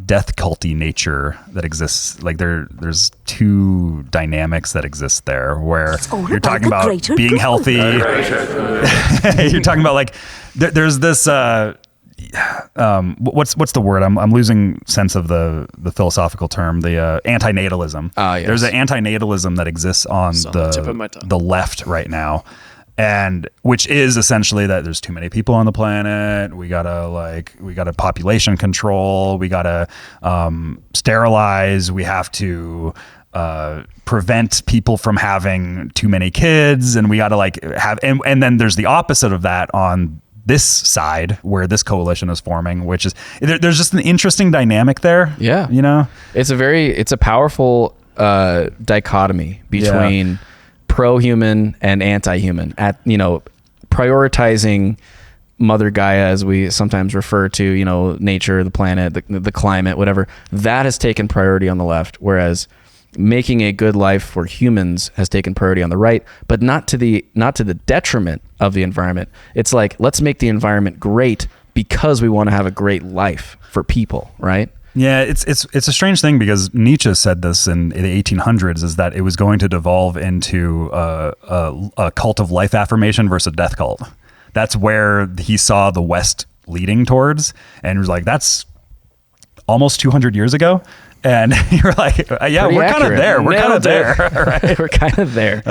death culty nature that exists. Like there's two dynamics that exist there where you're talking about being healthy. You're talking about like there's this what's the word? I'm losing sense of the philosophical term. The antinatalism. Yes. There's an antinatalism that exists on the left right now. And which is essentially that there's too many people on the planet. We gotta population control. We gotta sterilize. We have to prevent people from having too many kids, and we gotta have. And then there's the opposite of that on this side where this coalition is forming, which is there's just an interesting dynamic there. Yeah, it's a powerful dichotomy between pro-human and anti-human at prioritizing Mother Gaia, as we sometimes refer to, nature, the planet, the climate, whatever. That has taken priority on the left, whereas making a good life for humans has taken priority on the right, but not to the detriment of the environment. It's like, let's make the environment great because we want to have a great life for people, right? Yeah, it's a strange thing because Nietzsche said this in the 1800s, is that it was going to devolve into a cult of life affirmation versus a death cult. That's where he saw the West leading towards, and he was like, that's almost 200 years ago. And you're like, yeah, Pretty we're kind of there. We're kind of there. Right? We're kind of there.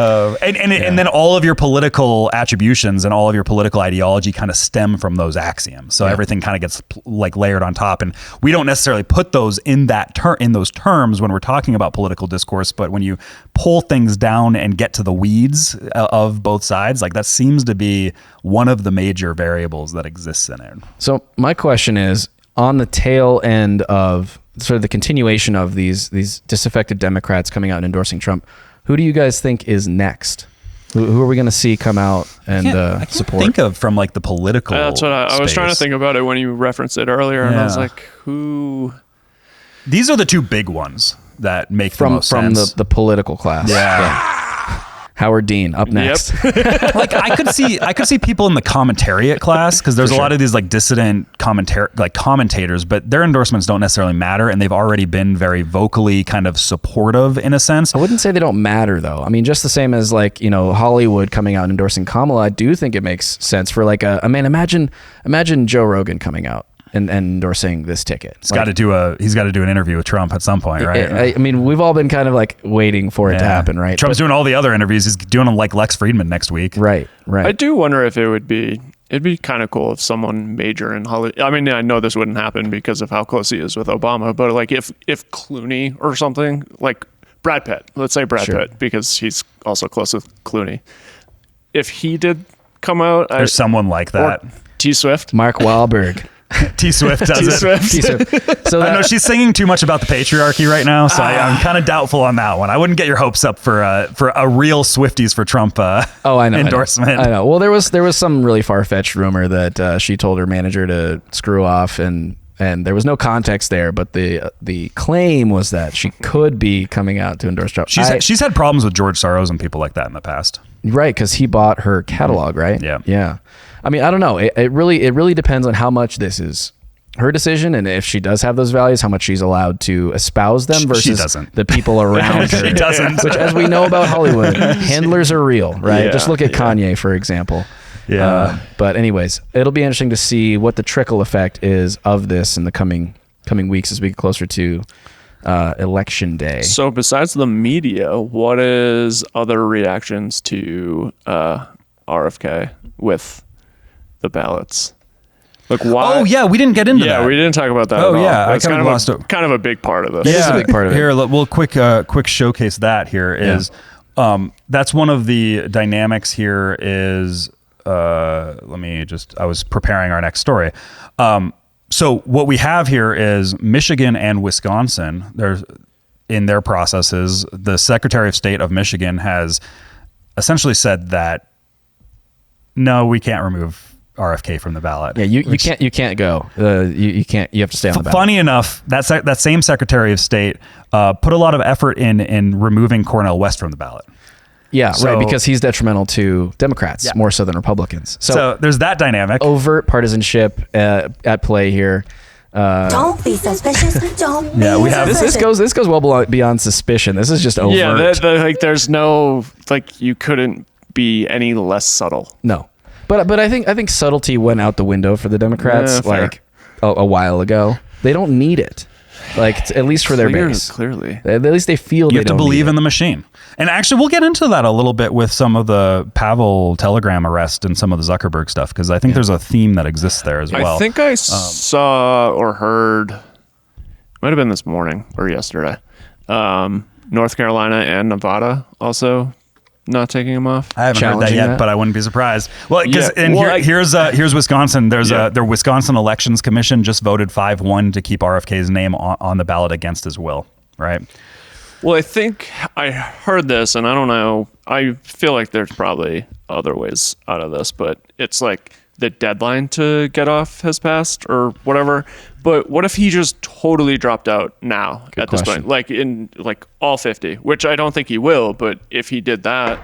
And then all of your political attributions and all of your political ideology kind of stem from those axioms. So everything kind of gets layered on top. And we don't necessarily put those in those terms when we're talking about political discourse. But when you pull things down and get to the weeds of both sides, that seems to be one of the major variables that exists in it. So my question is, on the tail end of sort of the continuation of these disaffected Democrats coming out and endorsing Trump, who do you guys think is next? Who are we going to see come out and I can't support? think of from the political. That's what I was trying to think about it when you referenced it earlier, and I was like, who? These are the two big ones that make the most sense. From the political class. Yeah. Howard Dean up next. Yep. I could see people in the commentariat class, because there's a lot of these dissident commentators, but their endorsements don't necessarily matter, and they've already been very vocally kind of supportive in a sense. I wouldn't say they don't matter though. I mean, just the same as Hollywood coming out and endorsing Kamala. I do think it makes sense for imagine Joe Rogan coming out and endorsing this ticket. He's got to do an interview with Trump at some point, right? I mean, we've all been kind of waiting for it to happen, right? Trump's doing all the other interviews. He's doing them like Lex Friedman next week. Right. I do wonder if it'd be kind of cool if someone major in Hollywood. I mean, I know this wouldn't happen because of how close he is with Obama, but if Clooney or something, like Brad Pitt, let's say Brad Pitt, because he's also close with Clooney. If he did come out, there's someone like that. T Swift, Mark Wahlberg. T Swift does it. T-Swift. So I know she's singing too much about the patriarchy right now, so I'm kind of doubtful on that one. I wouldn't get your hopes up for a real Swifties for Trump endorsement. I know. Well, there was some really far-fetched rumor that she told her manager to screw off, and there was no context there, but the claim was that she could be coming out to endorse Trump. She's had problems with George Soros and people like that in the past. Right, because he bought her catalog, right? Yeah. I mean, I don't know. It really depends on how much this is her decision, and if she does have those values, how much she's allowed to espouse them versus the people around her. She doesn't. Which, as we know about Hollywood, handlers are real, right? Yeah, just look at Kanye, for example. Yeah. But anyways, it'll be interesting to see what the trickle effect is of this in the coming weeks as we get closer to election day. So besides the media, what is other reactions to RFK with the ballots? Like why? Oh yeah, we didn't get into that. Yeah, we didn't talk about that. Oh at all. yeah, That's I kind of lost it. Kind of a big part of this. It is a big part of it. Here, we'll quick showcase that. Here is that's one of the dynamics. Here is I was preparing our next story. So what we have here is Michigan and Wisconsin. There's in their processes, the Secretary of State of Michigan has essentially said that no, we can't remove RFK from the ballot. Yeah, you can't go. You can't. You have to stay on the ballot. Funny enough, that same Secretary of State put a lot of effort in removing Cornel West from the ballot. Yeah, right, because he's detrimental to Democrats more so than Republicans. So there's that dynamic. Overt partisanship at play here. Don't be suspicious. Don't be we have This goes well beyond suspicion. This is just overt. Yeah, like there's no like you couldn't be any less subtle. No, but I think subtlety went out the window for the Democrats Yeah, like a while ago. They don't need it, like at least for their base. Clearly, at least they feel you they have to don't believe need in the machine. And actually, we'll get into that a little bit with some of the Pavel Telegram arrest and some of the Zuckerberg stuff, because I think there's a theme that exists there as well. I think I saw or heard, might have been this morning or yesterday, North Carolina and Nevada also not taking them off. I haven't heard that yet, but I wouldn't be surprised. Well, because here's Wisconsin. Their Wisconsin Elections Commission just voted 5-1 to keep RFK's name on the ballot against his will. Right. Well, I think I heard this, and I don't know. I feel like there's probably other ways out of this, but it's like the deadline to get off has passed or whatever. But what if he just totally dropped out now at this point, like in like all 50, which I don't think he will. But if he did that,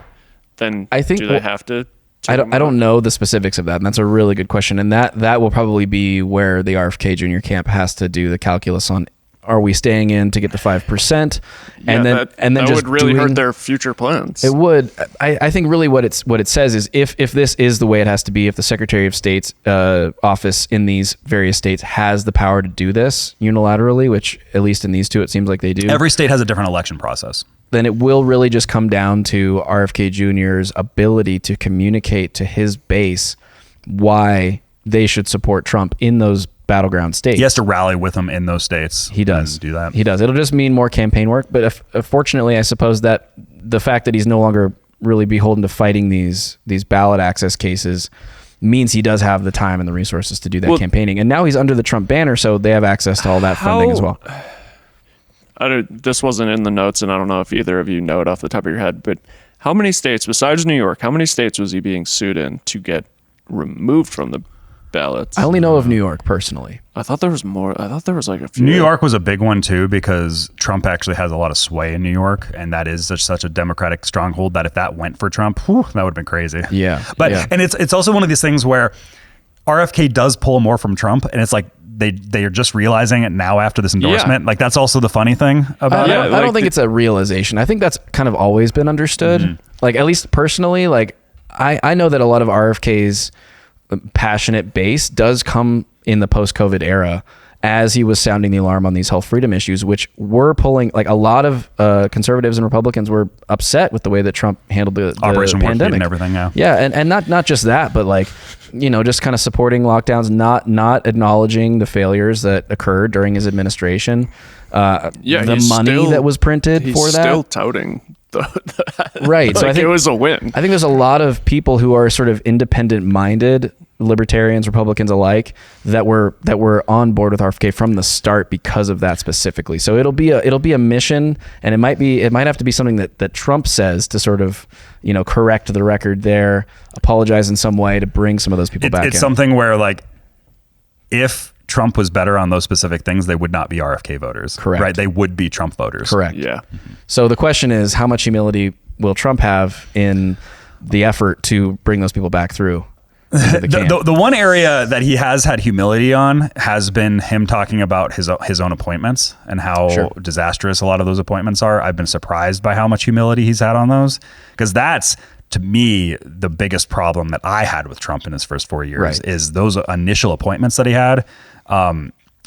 then I think do they have to? I don't know the specifics of that, and that's a really good question. And that will probably be where the RFK Jr. camp has to do the calculus on. Are we staying in to get the 5%? And then that just would really hurt their future plans. It would. I think really what it says is if this is the way it has to be, if the Secretary of State's office in these various states has the power to do this unilaterally, which at least in these two it seems like they do. Every state has a different election process. Then it will really just come down to RFK Jr.'s ability to communicate to his base why they should support Trump in those battleground states. He has to rally with them in those states. He does do that. He does. It'll just mean more campaign work. But fortunately, I suppose that the fact that he's no longer really beholden to fighting these ballot access cases means he does have the time and the resources to do that campaigning. And now he's under the Trump banner, so they have access to all that funding as well. This wasn't in the notes, and I don't know if either of you know it off the top of your head, but how many states, besides New York, how many states was he being sued in to get removed from the ballots? I only know of New York personally. I thought there was more. I thought there was like a few. New York was a big one too, because Trump actually has a lot of sway in New York, and that is such a Democratic stronghold that if that went for Trump, that would have been crazy. Yeah. But and it's also one of these things where RFK does pull more from Trump, and it's like they are just realizing it now after this endorsement. Like that's also the funny thing about it. I don't think it's a realization. I think that's kind of always been understood. Mm-hmm. Like at least personally, like I know that a lot of RFK's passionate base does come in the post-COVID era as he was sounding the alarm on these health freedom issues, which were pulling, like a lot of conservatives and Republicans were upset with the way that Trump handled the Operation pandemic and everything. And not just that, but like, you know, just kind of supporting lockdowns, not acknowledging the failures that occurred during his administration. The money that was printed for that. He's still touting right. Like, so I think it was a win. I think there's a lot of people who are sort of independent-minded, libertarians, Republicans alike, that were on board with RFK from the start because of that specifically. So it'll be a mission, and it might have to be something that Trump says to sort of, you know, correct the record there, apologize in some way to bring some of those people back. It's something where, like, if Trump was better on those specific things, they would not be RFK voters. Correct. Right? They would be Trump voters. Correct. Yeah. Mm-hmm. So the question is, how much humility will Trump have in the effort to bring those people back through? The one area that he has had humility on has been him talking about his own appointments and how disastrous a lot of those appointments are. I've been surprised by how much humility he's had on those, because that's, to me, the biggest problem that I had with Trump in his first 4 years is those initial appointments that he had.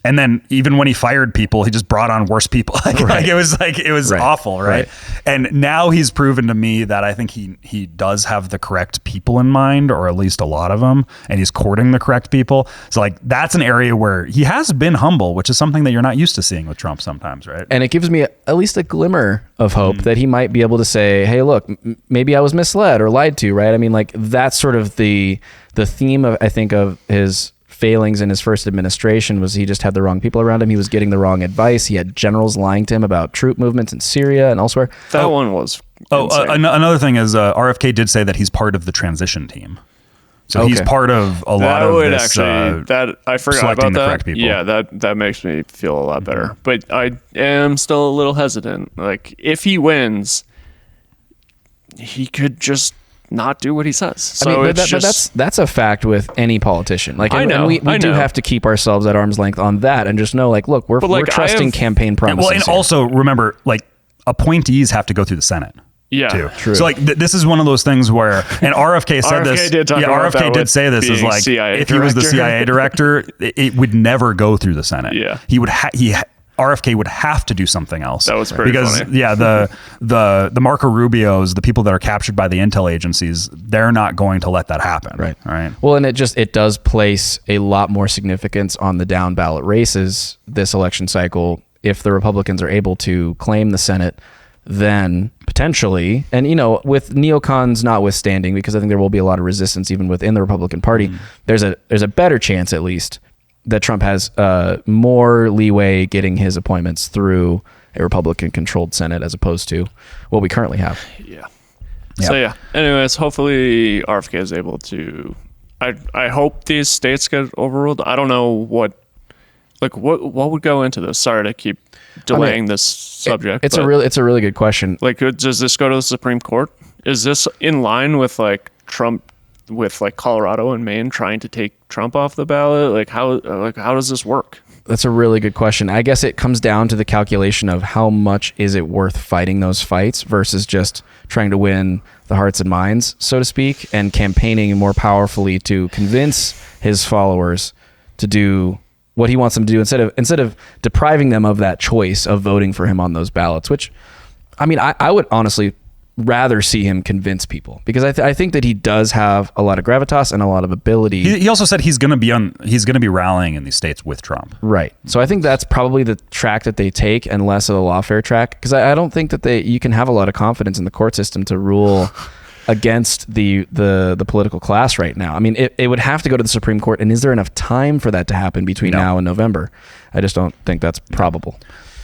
And then even when he fired people, he just brought on worse people. Like it was awful, right? And now he's proven to me that I think he does have the correct people in mind, or at least a lot of them, and he's courting the correct people. So like that's an area where he has been humble, which is something that you're not used to seeing with Trump sometimes, right? And it gives me at least a glimmer of hope that he might be able to say, hey, look, maybe I was misled or lied to, right? I mean, like that's sort of the theme of, I think, of his failings in his first administration was he just had the wrong people around him. He was getting the wrong advice. He had generals lying to him about troop movements in Syria and elsewhere. That one was another thing is RFK did say that he's part of the transition team. So he's part of a lot of this. That I forgot about that. Yeah, that makes me feel a lot better. But I am still a little hesitant. Like if he wins, he could just not do what he says. So I mean, it's just, that's a fact with any politician. Like, I and know, we I do know. have to keep ourselves at arm's length on that, and just know, like, look, we're trusting campaign promises. Well, and here. also remember, like, appointees have to go through the Senate. yeah, Too. True. So like this is one of those things where, and RFK said RFK this. did talk about RFK that did with say this is being like CIA if he was the director. CIA director, it would never go through the Senate. Yeah. he would. RFK would have to do something else. That was pretty because funny. yeah, the Marco Rubios, the people that are captured by the intel agencies, they're not going to let that happen. Right. Right. Well, and it does place a lot more significance on the down ballot races this election cycle if the Republicans are able to claim the Senate. Then potentially, and with neocons notwithstanding, because I think there will be a lot of resistance even within the Republican Party, there's a better chance at least that Trump has more leeway getting his appointments through a Republican-controlled Senate as opposed to what we currently have. Yeah. So yeah. Anyways, hopefully RFK is able to. I hope these states get overruled. I don't know what would go into this. Sorry to keep delaying this subject. It's a really good question. Like, does this go to the Supreme Court? Is this in line with like Trump, with like Colorado and Maine trying to take Trump off the ballot? Like how does this work? That's a really good question. I guess it comes down to the calculation of how much is it worth fighting those fights versus just trying to win the hearts and minds, so to speak, and campaigning more powerfully to convince his followers to do what he wants them to do instead of depriving them of that choice of voting for him on those ballots, which, I mean, I would honestly rather see him convince people, because I think that he does have a lot of gravitas and a lot of ability. He also said he's going to be rallying in these states with Trump. Right. So I think that's probably the track that they take, and less of the lawfare track, because I don't think that you can have a lot of confidence in the court system to rule against the political class right now. I mean, it would have to go to the Supreme Court, and is there enough time for that to happen between now and November? I just don't think that's probable.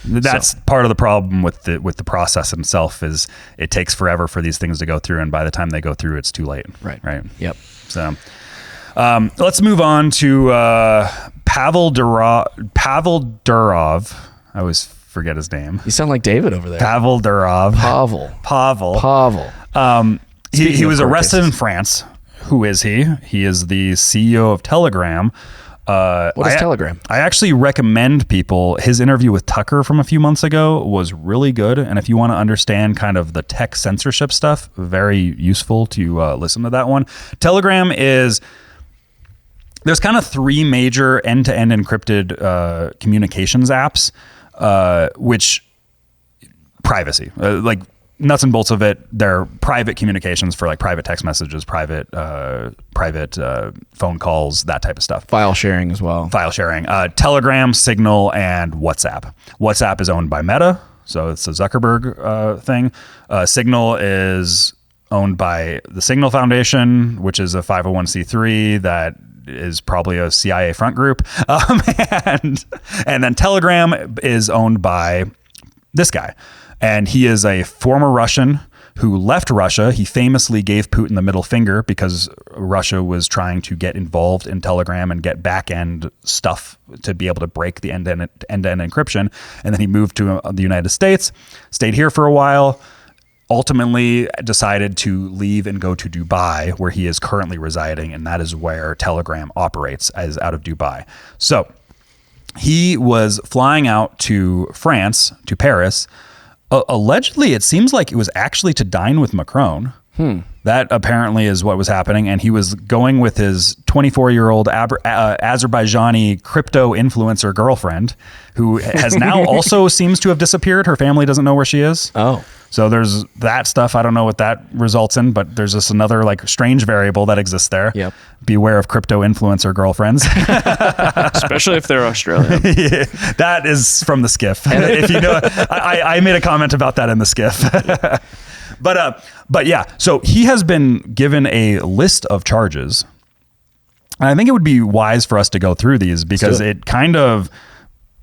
That's part of the problem with the process itself, is it takes forever for these things to go through, and by the time they go through, it's too late. Right. Yep. So let's move on to Pavel Durov. I always forget his name. You sound like David over there. Pavel Durov. Pavel. He was arrested in France. Who is he? He is the CEO of Telegram. What is Telegram? I actually recommend people, his interview with Tucker from a few months ago was really good. And if you want to understand kind of the tech censorship stuff, very useful to listen to that one. Telegram there's kind of three major end-to-end encrypted communications apps, which privacy, like nuts and bolts of it, they're private communications for like private text messages, private phone calls, that type of stuff. File sharing as well. Telegram, Signal, and WhatsApp. WhatsApp is owned by Meta, so it's a Zuckerberg thing. Signal is owned by the Signal Foundation, which is a 501c3 that is probably a CIA front group. And then Telegram is owned by this guy. And he is a former Russian who left Russia. He famously gave Putin the middle finger because Russia was trying to get involved in Telegram and get back-end stuff to be able to break the end-to-end encryption. And then he moved to the United States, stayed here for a while, ultimately decided to leave and go to Dubai, where he is currently residing. And that is where Telegram operates, as out of Dubai. So he was flying out to France, to Paris. Allegedly, it seems like it was actually to dine with Macron. That apparently is what was happening. And he was going with his 24-year-old Azerbaijani crypto influencer girlfriend, who has now also seems to have disappeared. Her family doesn't know where she is. Oh. So there's that stuff. I don't know what that results in, but there's just another like strange variable that exists there. Yep. Beware of crypto influencer girlfriends. Especially if they're Australian. Yeah, that is from the skiff. If you know, I made a comment about that in the skiff. But yeah, so he has been given a list of charges. And I think it would be wise for us to go through these, because it kind of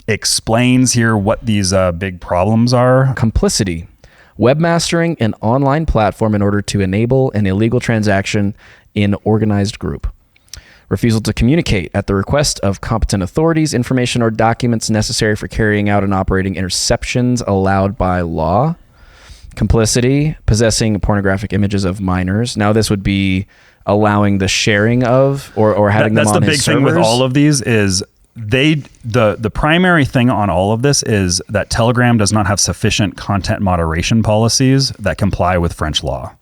explains here what these big problems are. Complicity. Webmastering an online platform in order to enable an illegal transaction in organized group. Refusal to communicate at the request of competent authorities information or documents necessary for carrying out and operating interceptions allowed by law. Complicity, possessing pornographic images of minors. Now this would be allowing the sharing of or having them on his servers. That's the big thing with all of these is the primary thing on all of this is that Telegram does not have sufficient content moderation policies that comply with French law.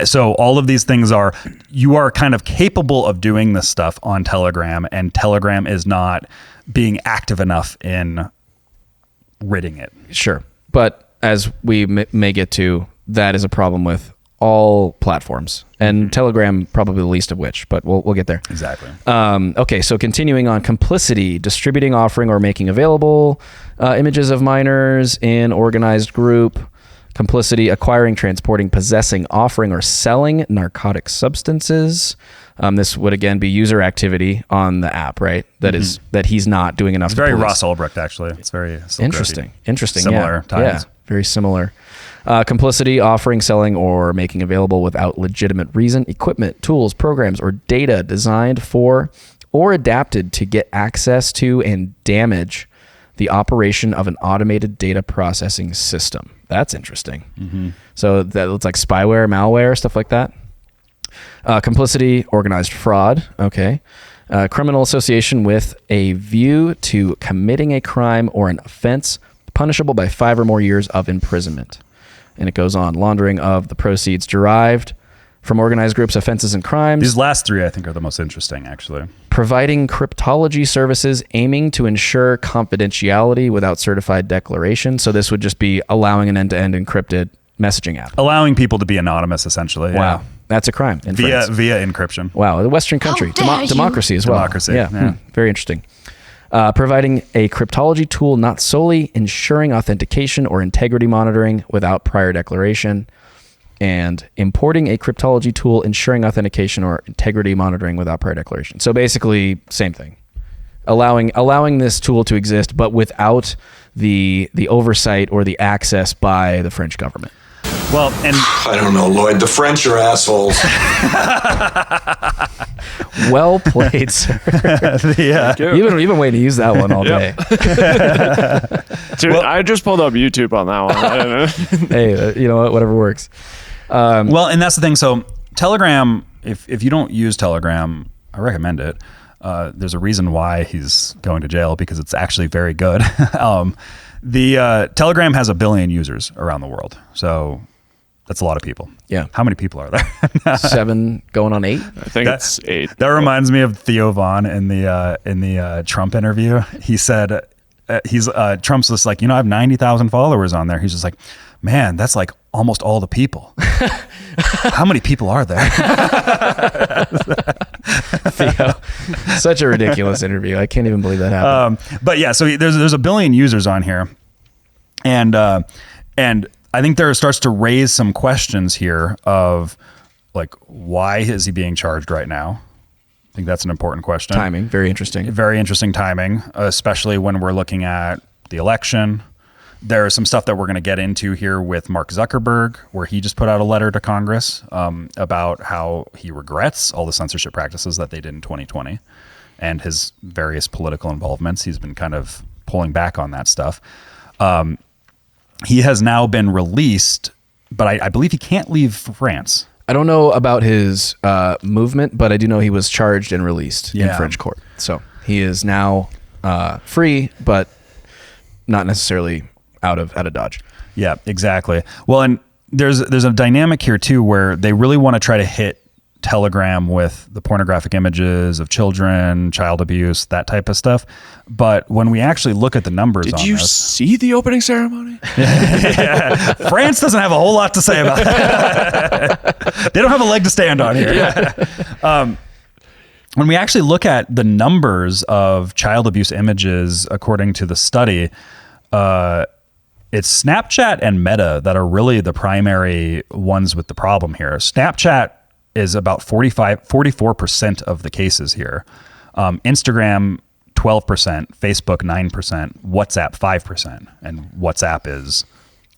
So all of these things you are kind of capable of doing this stuff on Telegram, and Telegram is not being active enough in ridding it. Sure. But as we may get to, that is a problem with all platforms, and Telegram probably the least of which, but we'll get there. Exactly. Okay, so continuing on, complicity, distributing, offering, or making available images of minors in organized group. Complicity, acquiring, transporting, possessing, offering, or selling narcotic substances. This would again be user activity on the app, right? That is that he's not doing enough. It's very Ross Ulbricht, actually. It's very interesting. Similar times. Yeah, very similar. Complicity, offering, selling, or making available without legitimate reason, equipment, tools, programs, or data designed for or adapted to get access to and damage the operation of an automated data processing system. That's interesting. So that looks like spyware, malware, stuff like that. Complicity, organized fraud. Okay. Criminal association with a view to committing a crime or an offense punishable by 5 or more years of imprisonment. And it goes on. Laundering of the proceeds derived from organized groups, offenses, and crimes. These last 3, I think, are the most interesting, actually. Providing cryptology services aiming to ensure confidentiality without certified declaration. So this would just be allowing an end-to-end encrypted messaging app. Allowing people to be anonymous, essentially. Wow. That's a crime in France. Via encryption. Wow. The Western country. Democracy as well. Democracy. Yeah. Very interesting. Providing a cryptology tool not solely ensuring authentication or integrity monitoring without prior declaration, and importing a cryptology tool ensuring authentication or integrity monitoring without prior declaration. So basically, same thing. Allowing this tool to exist, but without the oversight or the access by the French government. Well, and I don't know, Lloyd. The French are assholes. Well played, sir. You've been waiting to use that one all day. Dude, I just pulled up YouTube on that one. Hey, you know what? Whatever works. Well, and that's the thing. So Telegram, if you don't use Telegram, I recommend it. There's a reason why he's going to jail, because it's actually very good. The Telegram has 1 billion users around the world. So that's a lot of people. Yeah. How many people are there? 7 going on 8? I think it's 8. That reminds me of Theo Von in the Trump interview. He said, Trump's just like, I have 90,000 followers on there. He's just like, man, that's like almost all the people. How many people are there? Theo, such a ridiculous interview. I can't even believe that happened. But yeah, so there's 1 billion users on here, and I think there starts to raise some questions here of like, why is he being charged right now? I think that's an important question. Timing, very interesting. Very interesting timing, especially when we're looking at the election. There's some stuff that we're going to get into here with Mark Zuckerberg, where he just put out a letter to Congress about how he regrets all the censorship practices that they did in 2020 and his various political involvements. He's been kind of pulling back on that stuff. He has now been released, but I believe he can't leave France. I don't know about his movement, but I do know he was charged and released in French court. So he is now free, but not necessarily out of Dodge. Yeah, exactly. Well, and there's a dynamic here too, where they really want to try to hit Telegram with the pornographic images of children, child abuse, that type of stuff. But when we actually look at the numbers, did you see the opening ceremony? Yeah. France doesn't have a whole lot to say about that. They don't have a leg to stand on here. Yeah. When we actually look at the numbers of child abuse images, according to the study, it's Snapchat and Meta that are really the primary ones with the problem here. Snapchat is about 44% of the cases here. Instagram, 12%, Facebook, 9%, WhatsApp, 5%, and WhatsApp is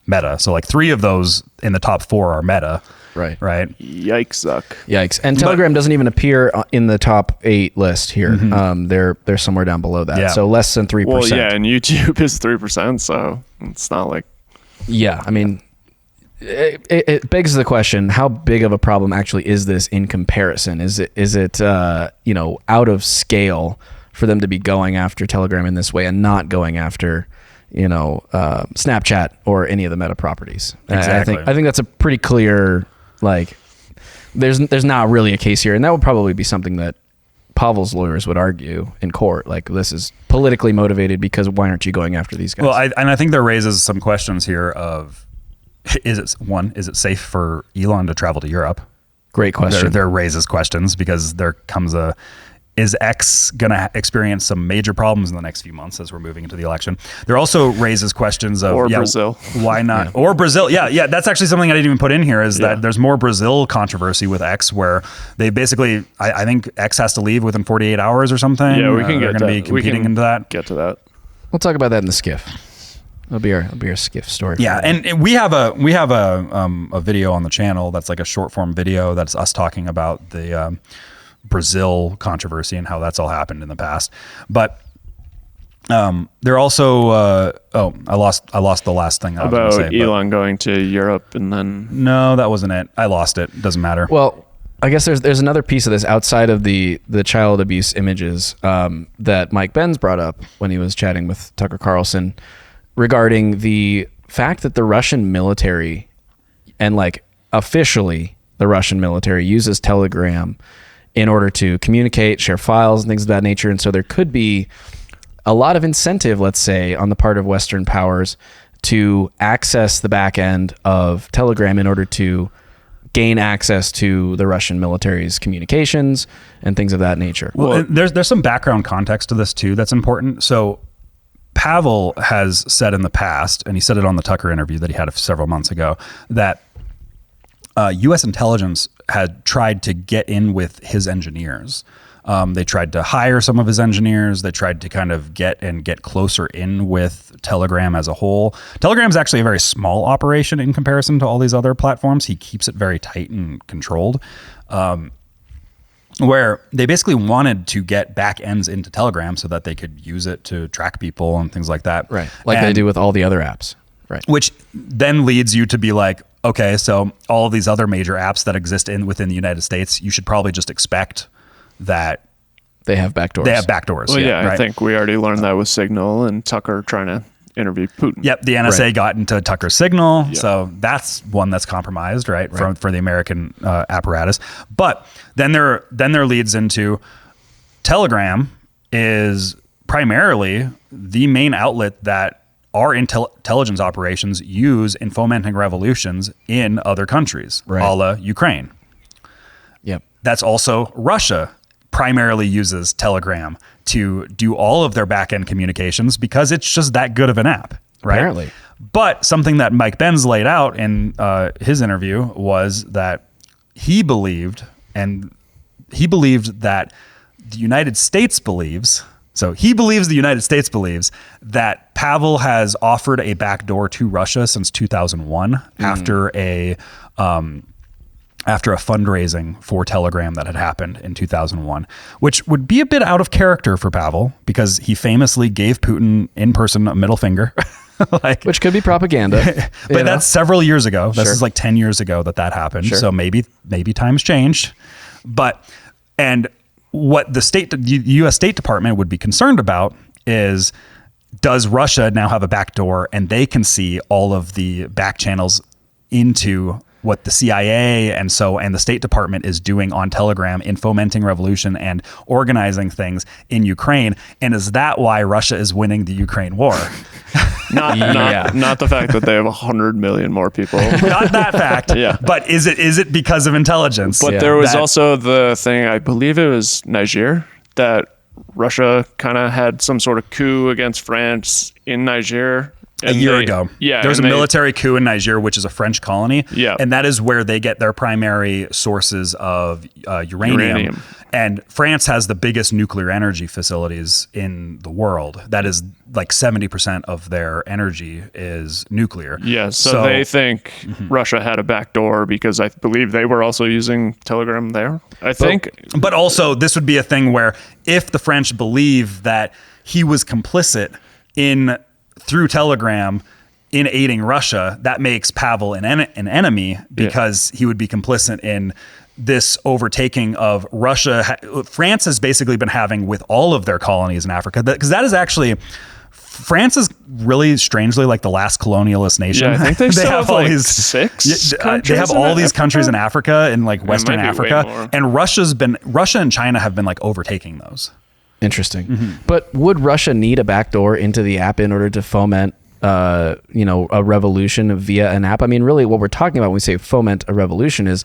Meta. So like 3 of those in the top 4 are Meta. Right. Yikes, Zuck. Yikes. And Telegram doesn't even appear in the top 8 list here. They're somewhere down below that. Yeah. So less than 3%. Well, yeah, and YouTube is 3%, so it's not like... Yeah, I mean, it begs the question: how big of a problem actually is this in comparison? Is it out of scale for them to be going after Telegram in this way and not going after Snapchat or any of the Meta properties? Exactly. I think that's a pretty clear, like, there's not really a case here, and that would probably be something that Pavel's lawyers would argue in court. Like, this is politically motivated because why aren't you going after these guys? Well, I think there raises some questions here of, is it safe for Elon to travel to Europe? Great question. There raises questions because there comes is X going to experience some major problems in the next few months as we're moving into the election? There also raises questions of Brazil. Why not? Or Brazil. Yeah. That's actually something I didn't even put in here is that there's more Brazil controversy with X where they basically, I think X has to leave within 48 hours or something. Yeah, we can they're going to be competing into that. Get to that. We'll talk about that in the skiff. It'll be our skiff story. Yeah, and we have a video on the channel that's like a short form video that's us talking about the Brazil controversy and how that's all happened in the past. But they're also I lost the last thing I was about going to say. Elon going to Europe and then No, that wasn't it. I lost it. Doesn't matter. Well, I guess there's another piece of this outside of the child abuse images that Mike Benz brought up when he was chatting with Tucker Carlson regarding the fact that the Russian military and like officially the Russian military uses Telegram in order to communicate, share files and things of that nature. And so there could be a lot of incentive, let's say, on the part of Western powers to access the back end of Telegram in order to gain access to the Russian military's communications and things of that nature. Well, there's some background context to this too that's important. So Pavel has said in the past, and he said it on the Tucker interview that he had several months ago, that U.S. intelligence had tried to get in with his engineers. They tried to hire some of his engineers. They tried to kind of get closer in with Telegram as a whole. Telegram is actually a very small operation in comparison to all these other platforms. He keeps it very tight and controlled. Where they basically wanted to get back ends into Telegram so that they could use it to track people and things like that. Right. Like they do with all the other apps. Right. Which then leads you to be like, okay, so all of these other major apps that exist within the United States, you should probably just expect that they have backdoors. Well, I think we already learned that with Signal and Tucker trying to interview Putin. Yep, the NSA got into Tucker's Signal, so that's one that's compromised, right? For the American apparatus. But then there leads into Telegram is primarily the main outlet that our intelligence operations use in fomenting revolutions in other countries, a la Ukraine. Yep. That's also Russia primarily uses Telegram to do all of their back-end communications because it's just that good of an app, right? Apparently. But something that Mike Benz laid out in his interview was that he believed that the United States believes that Pavel has offered a backdoor to Russia since 2001 after a fundraising for Telegram that had happened in 2001, which would be a bit out of character for Pavel because he famously gave Putin in person a middle finger. Which could be propaganda. But that's several years ago. This is like 10 years ago that happened. Sure. So maybe times changed. And what the U.S. State Department would be concerned about is, does Russia now have a backdoor and they can see all of the back channels into what the CIA and the State Department is doing on Telegram in fomenting revolution and organizing things in Ukraine? And is that why Russia is winning the Ukraine war? Not the fact that they have 100 million more people. Not that fact. Yeah. But is it because of intelligence? But there was also the thing, I believe it was Niger, that Russia kind of had some sort of coup against France in Niger. A year ago. Yeah. There was a military coup in Niger, which is a French colony. Yeah. And that is where they get their primary sources of uranium. And France has the biggest nuclear energy facilities in the world. That is like 70% of their energy is nuclear. Yeah. So they think Russia had a backdoor because I believe they were also using Telegram there. But also this would be a thing where if the French believe that he was complicit through Telegram in aiding Russia, that makes Pavel an enemy because he would be complicit in this overtaking of Russia. France has basically been having with all of their colonies in Africa, because that is actually, France is really strangely like the last colonialist nation. Yeah, I think they still have all like these 6 countries. They have all these countries in Africa and like It Western might be way Africa, more. and Russia and China have been like overtaking those. Interesting. But would Russia need a backdoor into the app in order to foment, a revolution via an app? I mean, really, what we're talking about when we say foment a revolution is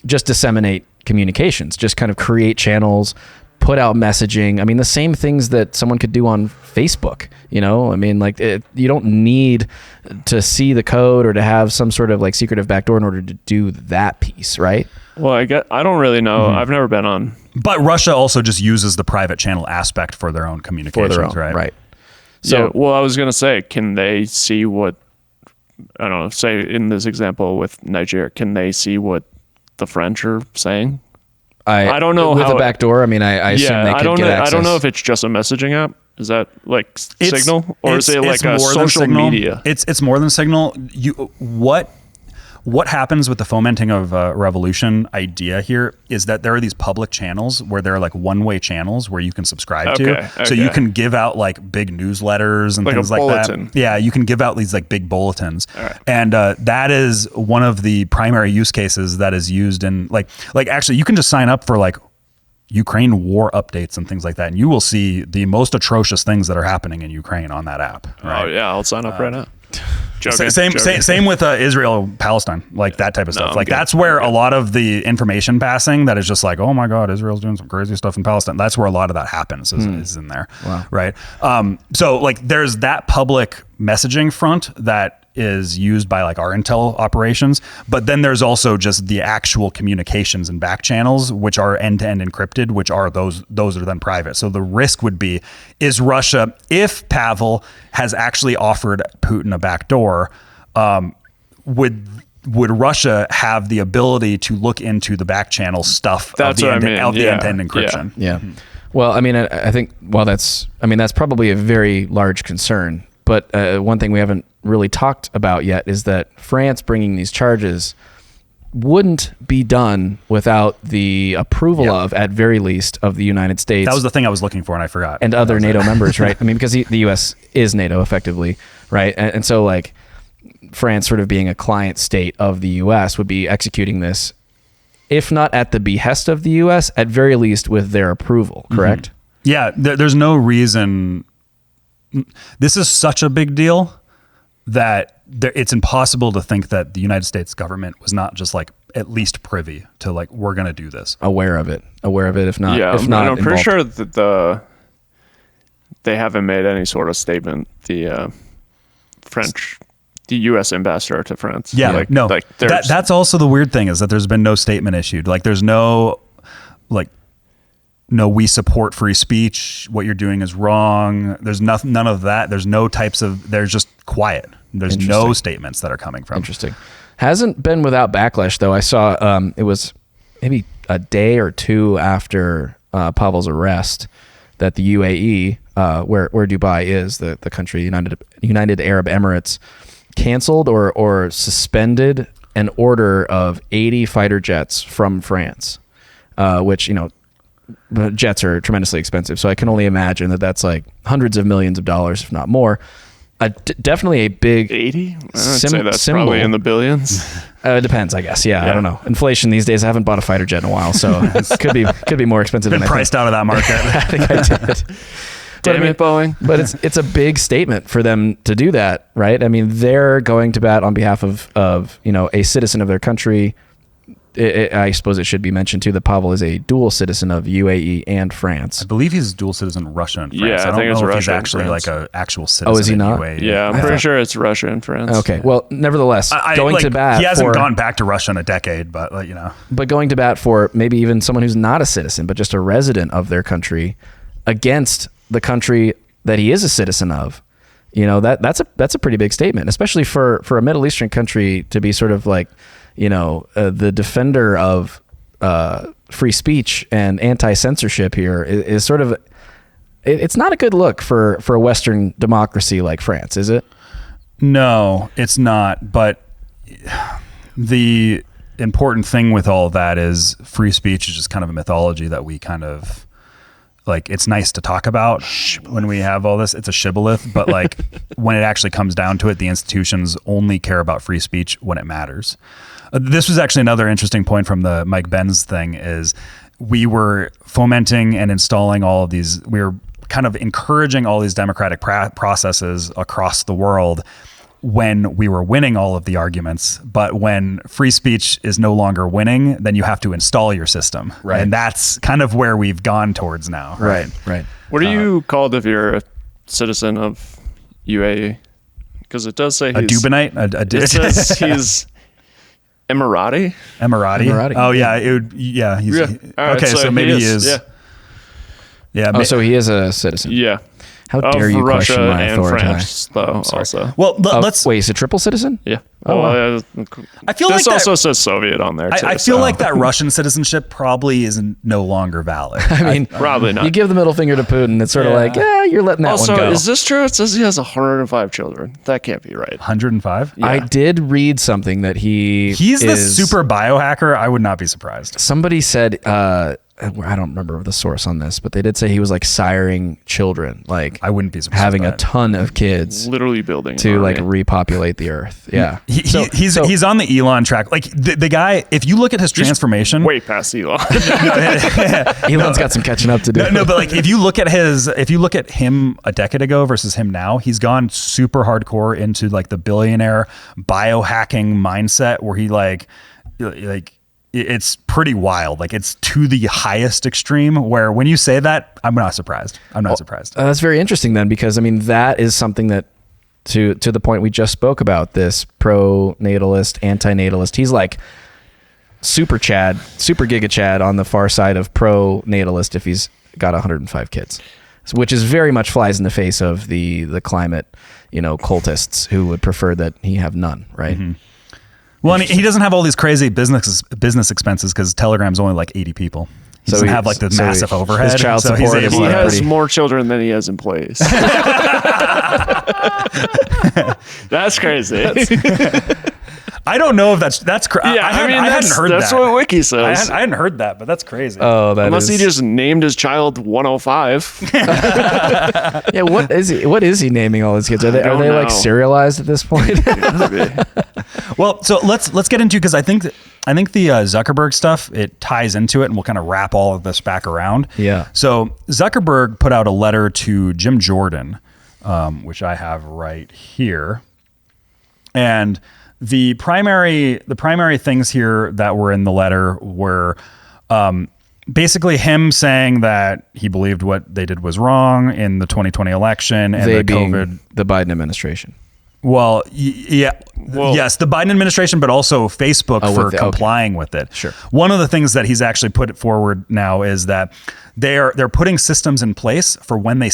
just disseminate communications, just kind of create channels, put out messaging. I mean, the same things that someone could do on Facebook. I mean, like you don't need to see the code or to have some sort of like secretive backdoor in order to do that piece, right? Well, I don't really know. I've never been on. But Russia also just uses the private channel aspect for their own communications, right? So, well, I was going to say, can they see what, I don't know, say in this example with Nigeria, can they see what the French are saying? I don't know with how a backdoor. I mean, I assume they could get access. I don't know if it's just a messaging app. Is that like Signal, or is it like a social media? It's more than Signal. What happens with the fomenting of revolution idea here is that there are these public channels where there are like one-way channels where you can subscribe to. So you can give out like big newsletters and like things a like bulletin. that. Yeah, you can give out these like big bulletins. Right. And that is one of the primary use cases that is used in like actually you can just sign up for like Ukraine war updates and things like that, and you will see the most atrocious things that are happening in Ukraine on that app. Right? Oh yeah, I'll sign up right now. Same with Israel, Palestine, like that type of stuff. Like that's where a lot of the information passing that is just like, oh my God, Israel's doing some crazy stuff in Palestine. That's where a lot of that happens is in there. Wow. Right. So like there's that public messaging front that is used by like our intel operations, but then there's also just the actual communications and back channels, which are end-to-end encrypted, which are those are then private. So the risk would be, is Russia, if Pavel has actually offered Putin a backdoor, would Russia have the ability to look into the back channel stuff of the end-to-end encryption? Yeah. Well, I mean, I think that's probably a very large concern. But one thing we haven't really talked about yet is that France bringing these charges wouldn't be done without the approval of, at very least, of the United States. That was the thing I was looking for, and I forgot. And other NATO members, right? I mean, because the U.S. is NATO, effectively, right? And so, like, France sort of being a client state of the U.S. would be executing this, if not at the behest of the U.S., at very least with their approval, correct? Yeah, there's no reason... This is such a big deal that it's impossible to think that the United States government was not just like at least privy to like, we're going to do this. Aware of it, if not. Yeah, if not I'm pretty involved. sure that they haven't made any sort of statement. The U.S. ambassador to France. Yeah, that's also the weird thing, is that there's been no statement issued. Like there's no we support free speech. What you're doing is wrong. There's none of that. There's no types of, there's just quiet. There's no statements that are coming from. Interesting. Hasn't been without backlash though. I saw it was maybe a day or two after Pavel's arrest that the UAE, where Dubai is, the country, United Arab Emirates, canceled or suspended an order of 80 fighter jets from France, which, jets are tremendously expensive. So I can only imagine that that's like hundreds of millions of dollars, if not more. Definitely a big 80. I'd say that's probably in the billions. It depends, I guess. Yeah, I don't know. Inflation these days. I haven't bought a fighter jet in a while, so it could be more expensive. Been than priced out of that market. I think I did. Damn it, Boeing. But it's a big statement for them to do that, right? I mean, they're going to bat on behalf of a citizen of their country. I suppose it should be mentioned too that Pavel is a dual citizen of UAE and France. I believe he's dual citizen Russia and France. Yeah, I think it's know if Russia. He's actually like an actual citizen. Oh, is he not? UAE. Yeah, I'm pretty sure it's Russia and France. Okay, well, nevertheless, going to bat. He hasn't gone back to Russia in a decade, but But going to bat for maybe even someone who's not a citizen, but just a resident of their country, against the country that he is a citizen of. That's a pretty big statement, especially for a Middle Eastern country to be sort of like, the defender of free speech and anti-censorship here is sort of, it's not a good look for a Western democracy like France, is it? No, it's not. But the important thing with all of that is free speech is just kind of a mythology that we kind of like. It's nice to talk about when we have all this. It's a shibboleth, but like when it actually comes down to it, the institutions only care about free speech when it matters. This was actually another interesting point from the Mike Benz thing is we were fomenting and installing all of these. We were kind of encouraging all these democratic processes across the world when we were winning all of the arguments. But when free speech is no longer winning, then you have to install your system. Right. And that's kind of where we've gone towards now. Right. What are you called if you're a citizen of UAE? Because it does say a Dubanite. It says he's Emirati. Oh yeah, it would. Yeah. He's, Right, okay, so maybe he is. Yeah. Oh, so he is a citizen. Yeah. How dare you Russia question my and authority? France, though, also. Well, let's wait. He's a triple citizen? Yeah. Oh, wow. I feel this like also says Soviet on there too. I feel like that Russian citizenship probably isn't no longer valid. I mean, probably not. You give the middle finger to Putin, it's sort of like, you're letting that also, one go. is this true? It says he has 105 children. That can't be right. 105? Yeah. I did read something that he's the super biohacker. I would not be surprised. Somebody said, I don't remember the source on this, but they did say he was like siring children, like I wouldn't be surprised having a ton of kids, literally building to like repopulate the earth. Yeah, he's on the Elon track. Like the guy, if you look at his transformation, way past Elon. Elon's got some catching up to do. No, but like if you look at him a decade ago versus him now, he's gone super hardcore into like the billionaire biohacking mindset where he like it's pretty wild. Like it's to the highest extreme where when you say that, I'm not surprised. That's very interesting then, because I mean, that is something that to the point we just spoke about, this pro-natalist, anti-natalist, he's like super giga Chad on the far side of pro-natalist if he's got 105 kids, which is very much flies in the face of the climate, cultists who would prefer that he have none, right? Mm-hmm. Well, and he doesn't have all these crazy business expenses because Telegram's only like 80 people. He doesn't have like the massive overhead. His child support he has more children than he has employees. That's crazy. I don't know if that's crazy. Yeah, I hadn't heard that. That's what Wiki says. I hadn't heard that, but that's crazy. Oh, unless he just named his child 105. Yeah, what is he naming all his kids? Are they like serialized at this point? Well, so let's get into, because I think the Zuckerberg stuff, it ties into it, and we'll kind of wrap all of this back around. Yeah. So Zuckerberg put out a letter to Jim Jordan, which I have right here, and the primary things here that were in the letter were basically him saying that he believed what they did was wrong in the 2020 election and the Biden administration. Well, yes, the Biden administration, but also Facebook for complying with it. Sure. One of the things that he's actually put forward now is that they're putting systems in place for when they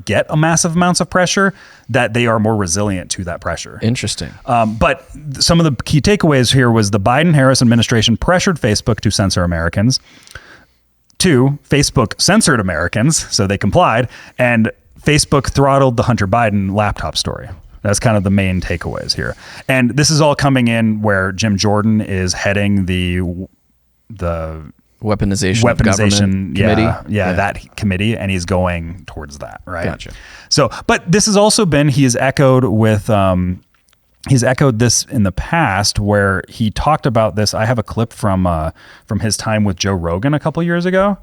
get a massive amounts of pressure, that they are more resilient to that pressure. Interesting. But some of the key takeaways here was the Biden-Harris administration pressured Facebook to censor Americans. 2, Facebook censored Americans, so they complied, and Facebook throttled the Hunter Biden laptop story. That's kind of the main takeaways here. And this is all coming in where Jim Jordan is heading the weaponization committee. That committee, and he's going towards that, right? Gotcha. So, but this has also been, he's echoed this in the past where he talked about this. I have a clip from his time with Joe Rogan a couple years ago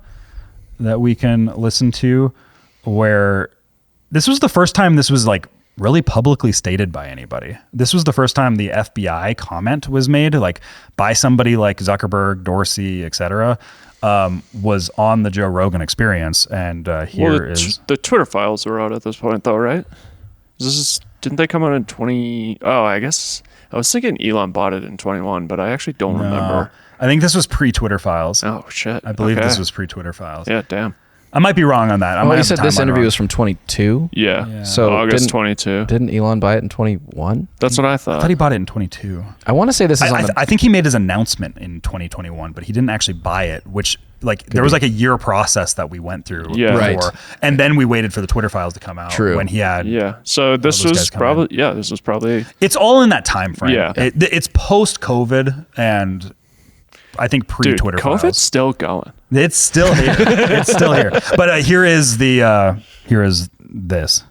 that we can listen to, where this was the first time this was like really publicly stated by anybody. This was the first time the FBI comment was made, like by somebody like Zuckerberg, Dorsey, etc., was on the Joe Rogan Experience. And the Twitter files are out at this point, though, right? Didn't they come out in 20? Oh, I guess I was thinking Elon bought it in 21, but I actually don't remember. I think this was pre-Twitter files. Oh shit! I believe this was pre-Twitter files. Yeah, damn. I might be wrong on that. You said this interview was from 22? Yeah. So August 22. Didn't Elon buy it in 21? That's what I thought. I thought he bought it in 22. I want to say this is I think he made his announcement in 2021, but he didn't actually buy it, which there was like a year process that we went through before, Right. and then we waited for the Twitter files to come out. True. When he had So this was probably it's all in that time frame. Yeah. It's post COVID and I think pre Twitter COVID's files. still going. It's still here. It's still here. But here is this.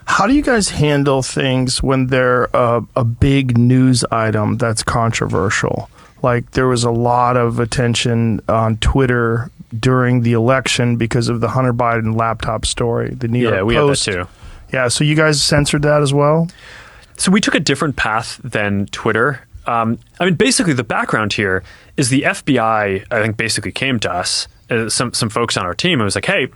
How do you guys handle things when they're a big news item that's controversial? Like there was a lot of attention on Twitter during the election because of the Hunter Biden laptop story. The New York we Post. had that too. Yeah, so you guys censored that as well? So we took a different path than Twitter. Basically the background here is the FBI, I think, basically came to us, some folks on our team, and was like, hey,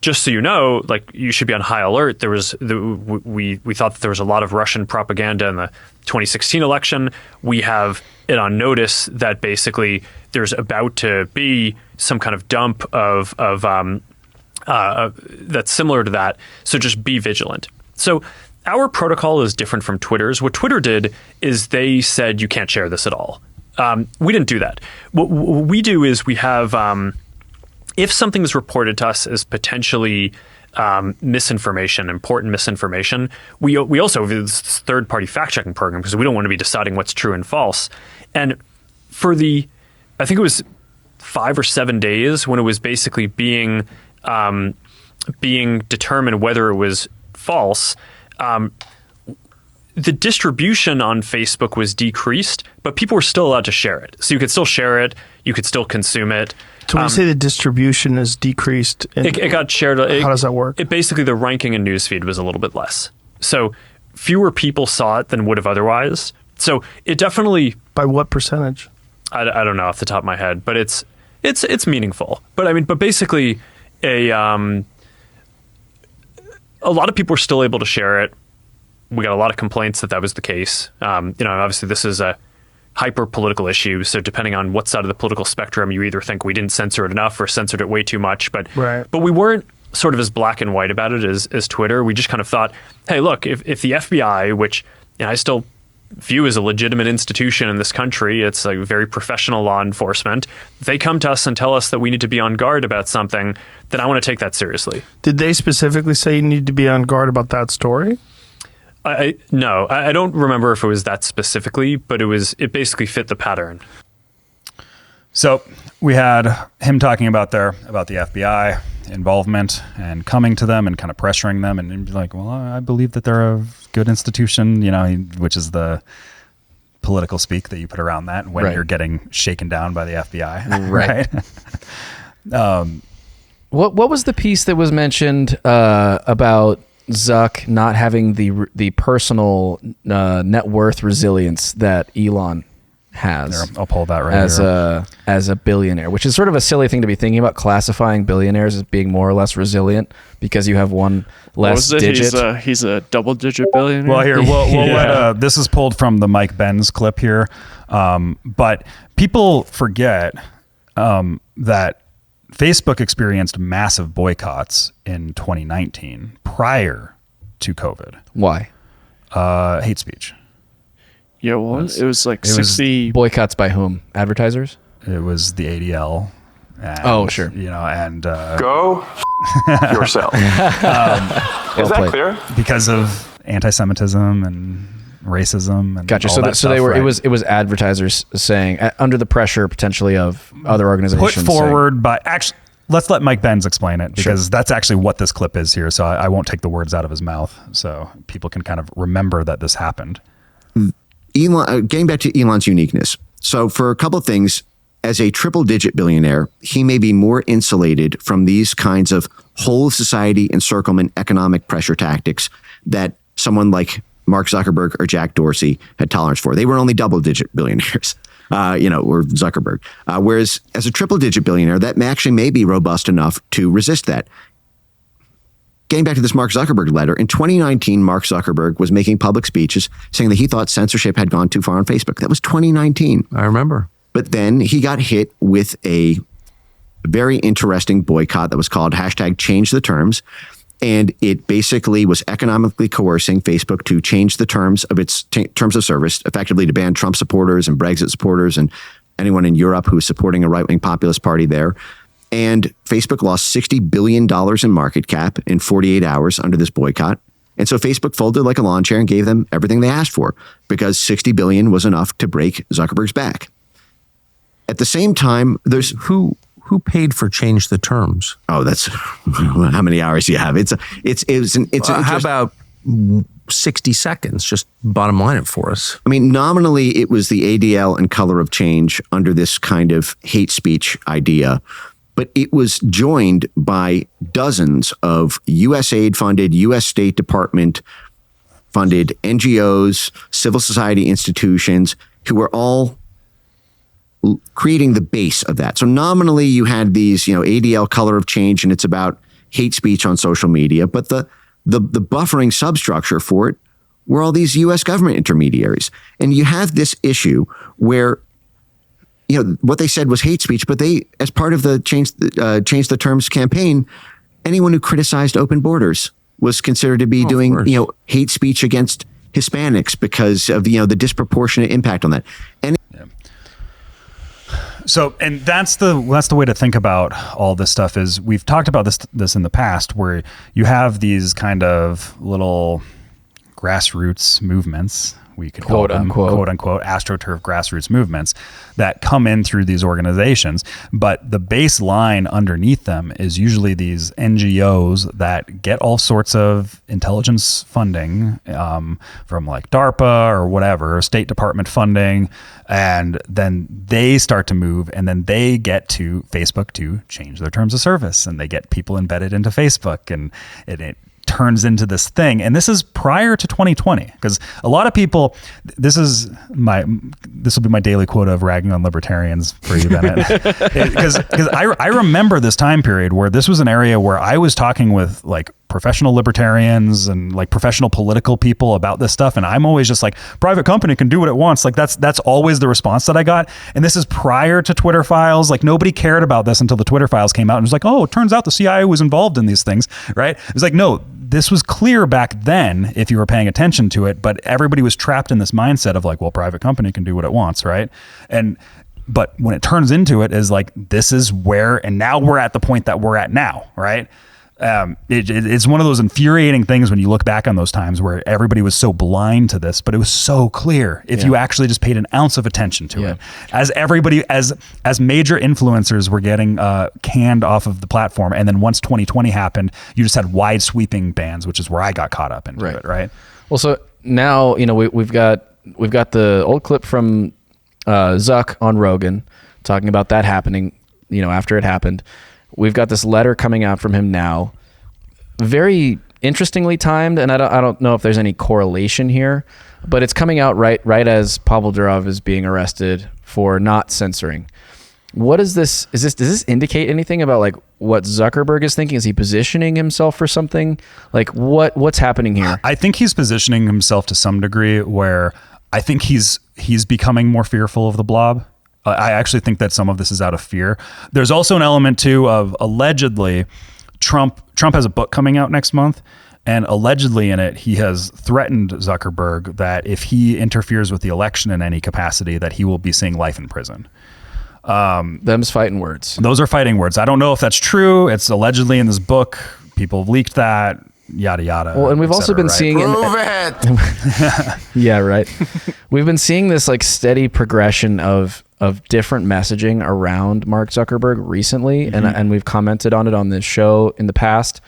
just so you know, like you should be on high alert. We thought that there was a lot of Russian propaganda in the 2016 election. We have it on notice that basically there's about to be some kind of dump of that's similar to that. So just be vigilant. So our protocol is different from Twitter's. What Twitter did is they said you can't share this at all. We didn't do that. What we do is we have, if something is reported to us as potentially misinformation, important misinformation, we also have this third-party fact-checking program because we don't want to be deciding what's true and false. And for I think it was 5 or 7 days when it was basically being determined whether it was false, the distribution on Facebook was decreased, but people were still allowed to share it. So you could still share it, you could still consume it. So when you say the distribution is decreased, it got shared. How does that work? It basically, the ranking in newsfeed was a little bit less. So fewer people saw it than would have otherwise. So it definitely... By what percentage? I don't know off the top of my head, but it's meaningful. But basically a lot of people were still able to share it. We got a lot of complaints that was the case. Obviously this is a hyper political issue. So depending on what side of the political spectrum, you either think we didn't censor it enough or censored it way too much. But we weren't sort of as black and white about it as Twitter. We just kind of thought, hey, look, if the FBI, which I still view as a legitimate institution in this country, it's like very professional law enforcement, they come to us and tell us that we need to be on guard about something, then I want to take that seriously. Did they specifically say you need to be on guard about that story? No, I don't remember if it was that specifically, but it basically fit the pattern. So we had him talking about the FBI involvement and coming to them and kind of pressuring them and be like, well, I believe that they're a good institution, which is the political speak that you put around that when you're getting shaken down by the FBI. Right. What was the piece that was mentioned about Zuck not having the personal net worth resilience that Elon has? I'll pull that right as a billionaire, which is sort of a silly thing to be thinking about, classifying billionaires as being more or less resilient because you have one less digit. He's a double-digit billionaire. Well, here we'll this is pulled from the Mike Benz clip here, but people forget that Facebook experienced massive boycotts in 2019 prior to COVID. Why? Hate speech. Yeah, well, it was like 60 boycotts by whom? Advertisers? It was the ADL. And, sure. And go yourself. Is that clear? Because of anti-Semitism and racism and gotcha. all So that stuff, they were. right? It was advertisers saying under the pressure potentially of other organizations put forward by actually. Let's let Mike Benz explain it because that's actually what this clip is here. So I won't take the words out of his mouth, so people can kind of remember that this happened. Elon, getting back to Elon's uniqueness. So for a couple of things, as a triple-digit billionaire, he may be more insulated from these kinds of whole of society encirclement economic pressure tactics that someone like Mark Zuckerberg or Jack Dorsey had tolerance for. They were only double-digit billionaires, or Zuckerberg. Whereas as a triple-digit billionaire, that actually may be robust enough to resist that. Getting back to this Mark Zuckerberg letter, in 2019, Mark Zuckerberg was making public speeches saying that he thought censorship had gone too far on Facebook. That was 2019. I remember. But then he got hit with a very interesting boycott that was called #ChangeTheTerms. And it basically was economically coercing Facebook to change the terms of its terms of service, effectively to ban Trump supporters and Brexit supporters and anyone in Europe who was supporting a right-wing populist party there. And Facebook lost $60 billion in market cap in 48 hours under this boycott. And so Facebook folded like a lawn chair and gave them everything they asked for because $60 billion was enough to break Zuckerberg's back. At the same time, there's who paid for change the terms? Oh, that's how many hours do you have? How about 60 seconds? Just bottom line it for us. I mean, nominally, it was the ADL and color of change under this kind of hate speech idea, but it was joined by dozens of USAID funded, US State Department funded NGOs, civil society institutions who were all creating the base of that. So nominally you had these, ADL color of change, and it's about hate speech on social media, but the buffering substructure for it were all these US government intermediaries. And you have this issue where, what they said was hate speech, but they, as part of the Change the Terms campaign, anyone who criticized open borders was considered to be doing, hate speech against Hispanics because of, the disproportionate impact on that. And So, and that's the way to think about all this stuff. Is we've talked about this in the past, where you have these kind of little grassroots movements, we could call them quote unquote astroturf grassroots movements, that come in through these organizations. But the baseline underneath them is usually these NGOs that get all sorts of intelligence funding from like DARPA or whatever, State Department funding, and then they start to move, and then they get to Facebook to change their terms of service, and they get people embedded into Facebook, and it turns into this thing. And this is prior to 2020, because a lot of people, this will be my daily quota of ragging on libertarians for you, Bennett. Because I remember this time period where this was an area where I was talking with like professional libertarians and like professional political people about this stuff, and I'm always just like, private company can do what it wants. Like that's always the response that I got. And this is prior to Twitter files. Like nobody cared about this until the Twitter files came out, and it was like, oh, it turns out the CIA was involved in these things, right? It was like, no, this was clear back then if you were paying attention to it, but everybody was trapped in this mindset of like, well, private company can do what it wants, right? But when it turns into it is like, this is where, and now we're at the point that we're at now, right? It's one of those infuriating things when you look back on those times where everybody was so blind to this, but it was so clear if you actually just paid an ounce of attention to it. As everybody, as major influencers were getting canned off of the platform, and then once 2020 happened, you just had wide sweeping bans, which is where I got caught up into it, right? Well, so now we've got the old clip from Zuck on Rogan talking about that happening, after it happened. We've got this letter coming out from him now, very interestingly timed, and I don't know if there's any correlation here, but it's coming out right as Pavel Durov is being arrested for not censoring. What is this? Does this indicate anything about like what Zuckerberg is thinking? Is he positioning himself for something? Like what's happening here? I think he's positioning himself to some degree where I think he's becoming more fearful of the blob. I actually think that some of this is out of fear. There's also an element too of allegedly Trump has a book coming out next month, and allegedly in it he has threatened Zuckerberg that if he interferes with the election in any capacity, that he will be seeing life in prison. Them's fighting words. Those are fighting words. I don't know if that's true. It's allegedly in this book. People have leaked that. Yada yada. Well, and we've also been seeing Prove it. Yeah, right. We've been seeing this like steady progression of different messaging around Mark Zuckerberg recently, and we've commented on it on this show in the past,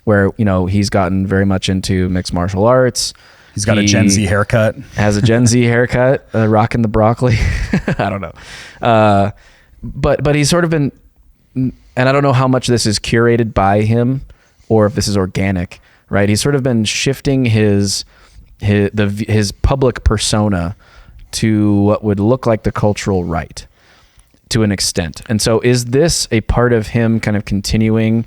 where he's gotten very much into mixed martial arts. He's got a Gen Z haircut. Has a Gen Z haircut, rocking the broccoli. I don't know, but he's sort of been, and I don't know how much this is curated by him or if this is organic, right? He's sort of been shifting his public persona to what would look like the cultural right to an extent. And so is this a part of him kind of continuing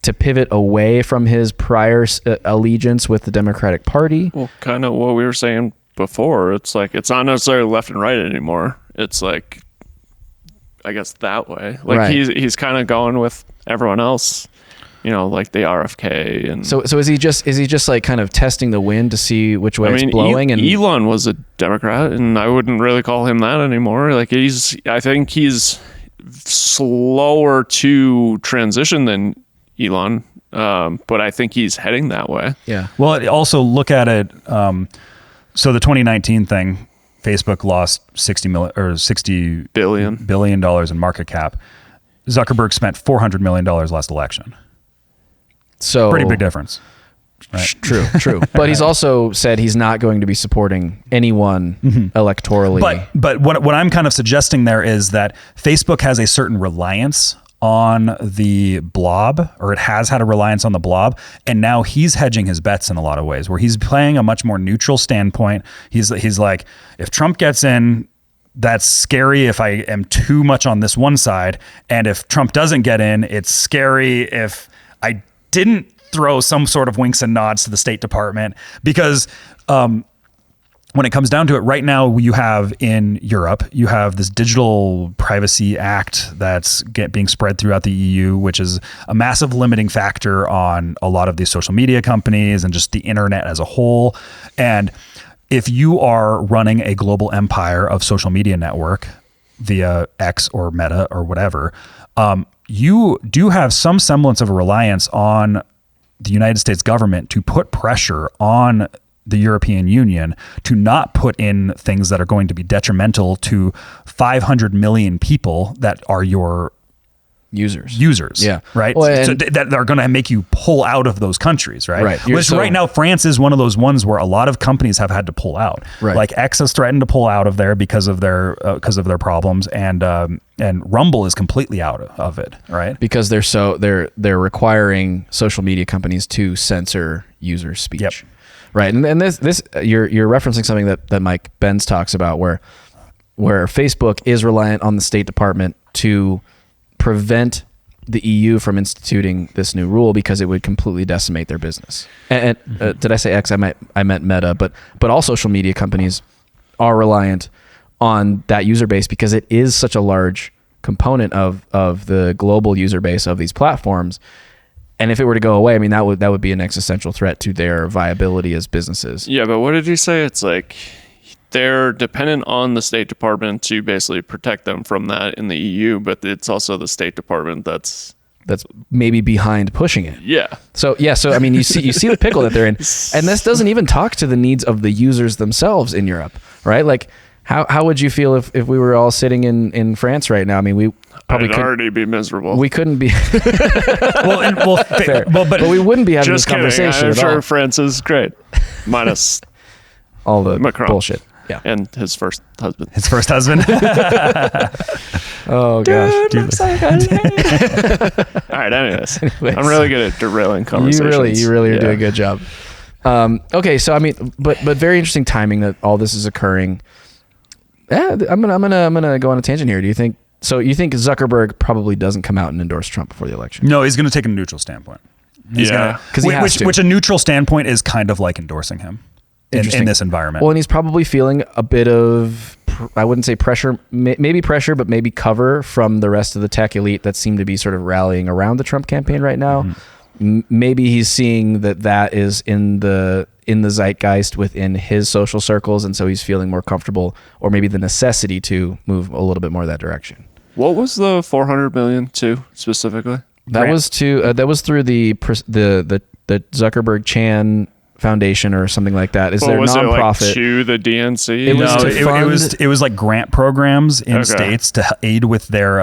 to pivot away from his prior allegiance with the Democratic Party? Well, kind of what we were saying before. It's like, it's not necessarily left and right anymore. It's like, I guess that way. Like he's kind of going with everyone else. like the RFK and so is he just like kind of testing the wind to see which way it's blowing? And Elon was a Democrat, and I wouldn't really call him that anymore. Like I think he's slower to transition than Elon, but I think he's heading that way. Yeah. Well, also look at it. So the 2019 thing, Facebook lost $60 billion in market cap. Zuckerberg spent $400 million last election. So pretty big difference. Right? True. But he's also said he's not going to be supporting anyone electorally. But what I'm kind of suggesting there is that Facebook has a certain reliance on the blob, or it has had a reliance on the blob, and now he's hedging his bets in a lot of ways, where he's playing a much more neutral standpoint. He's like, if Trump gets in, that's scary if I am too much on this one side, and if Trump doesn't get in, it's scary if I didn't throw some sort of winks and nods to the State Department, because when it comes down to it, right now you have in Europe, you have this Digital Privacy Act that's being spread throughout the EU, which is a massive limiting factor on a lot of these social media companies and just the internet as a whole. And if you are running a global empire of social media network via X or Meta or whatever, you do have some semblance of a reliance on the United States government to put pressure on the European Union to not put in things that are going to be detrimental to 500 million people that are your users. Yeah. Right. Well, so that are going to make you pull out of those countries. Right. Right. Which right now, France is one of those ones where a lot of companies have had to pull out. Right. Like X has threatened to pull out of there because of their problems, and Rumble is completely out of it. Right. Because they're requiring social media companies to censor user speech. Yep. Right. And this you're referencing something that Mike Benz talks about, where Facebook is reliant on the State Department to prevent the EU from instituting this new rule because it would completely decimate their business. And did I say X? I meant Meta, but all social media companies are reliant on that user base because it is such a large component of the global user base of these platforms. And if it were to go away, I mean, that would be an existential threat to their viability as businesses. Yeah, but what did you say? It's like they're dependent on the State Department to basically protect them from that in the EU, but it's also the State Department that's maybe behind pushing it. Yeah. So I mean, you see the pickle that they're in, and this doesn't even talk to the needs of the users themselves in Europe, right? Like, how would you feel if we were all sitting in France right now? I mean, we probably I'd already be miserable. We couldn't be. Fair. But we wouldn't be having Just this conversation. I'm at sure all. France is great, minus all the Macron. bullshit. Yeah, and his first husband. Oh gosh. All right. Anyways, I'm really good at derailing conversations. You really are doing a good job. Okay, so I mean, but very interesting timing that all this is occurring. Yeah, I'm gonna go on a tangent here. Do you think so? You think Zuckerberg probably doesn't come out and endorse Trump before the election? No, he's going to take a neutral standpoint. Because he has to. Which a neutral standpoint is kind of like endorsing him in this environment. Well, and he's probably feeling a bit of, I wouldn't say pressure, maybe pressure, but maybe cover from the rest of the tech elite that seem to be sort of rallying around the Trump campaign right now. Mm-hmm. Maybe he's seeing that is in the zeitgeist within his social circles, and so he's feeling more comfortable, or maybe the necessity to move a little bit more that direction. What was the 400 million to specifically? That was through the Zuckerberg Chan Foundation or something like that. Is there a nonprofit? Was it like to the DNC? It was like grant programs in states to aid with their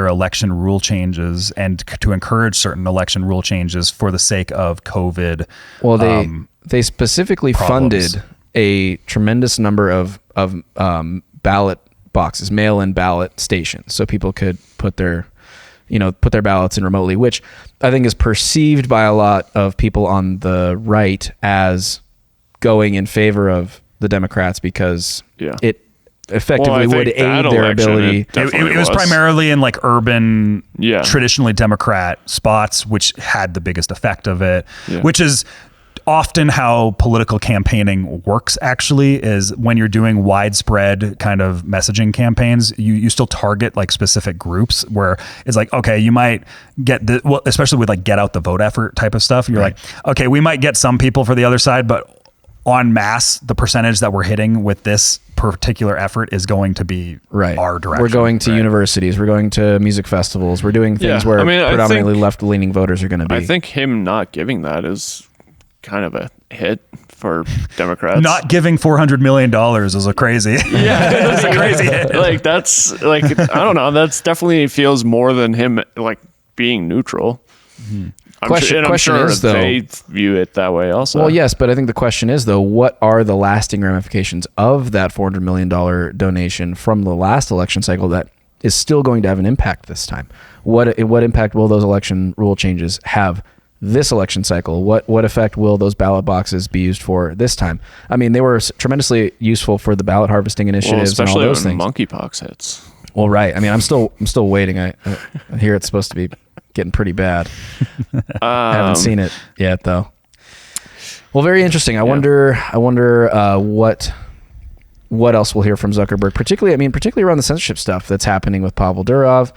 election rule changes and to encourage certain election rule changes for the sake of COVID. Well, they specifically funded a tremendous number of ballot boxes, mail-in ballot stations, so people could put their ballots in remotely, which I think is perceived by a lot of people on the right as going in favor of the Democrats because it effectively would aid their ability. It was primarily in like urban, traditionally Democrat spots, which had the biggest effect of it, which is often how political campaigning works actually is when you're doing widespread kind of messaging campaigns, you still target like specific groups where it's like, okay, you might get especially with like get out the vote effort type of stuff. You're like, okay, we might get some people for the other side, but en masse, the percentage that we're hitting with this particular effort is going to be our direction. We're going to universities. We're going to music festivals. We're doing things where predominantly left-leaning voters are going to be. I think him not giving that is kind of a hit for Democrats. Not giving $400 million is a crazy. Yeah, it's a crazy hit. Like that's like I don't know. That's definitely feels more than him like being neutral. Mm-hmm. I'm sure they view it that way also. Well, yes, but I think the question is, though, what are the lasting ramifications of that $400 million donation from the last election cycle that is still going to have an impact this time? What impact will those election rule changes have this election cycle? What effect will those ballot boxes be used for this time? I mean, they were tremendously useful for the ballot harvesting initiatives and all those things. Monkeypox hits. Well, right. I mean, I'm still waiting. I hear it's supposed to be getting pretty bad. I haven't seen it yet, though. Well, very interesting. I wonder what else we'll hear from Zuckerberg, particularly around the censorship stuff that's happening with Pavel Durov.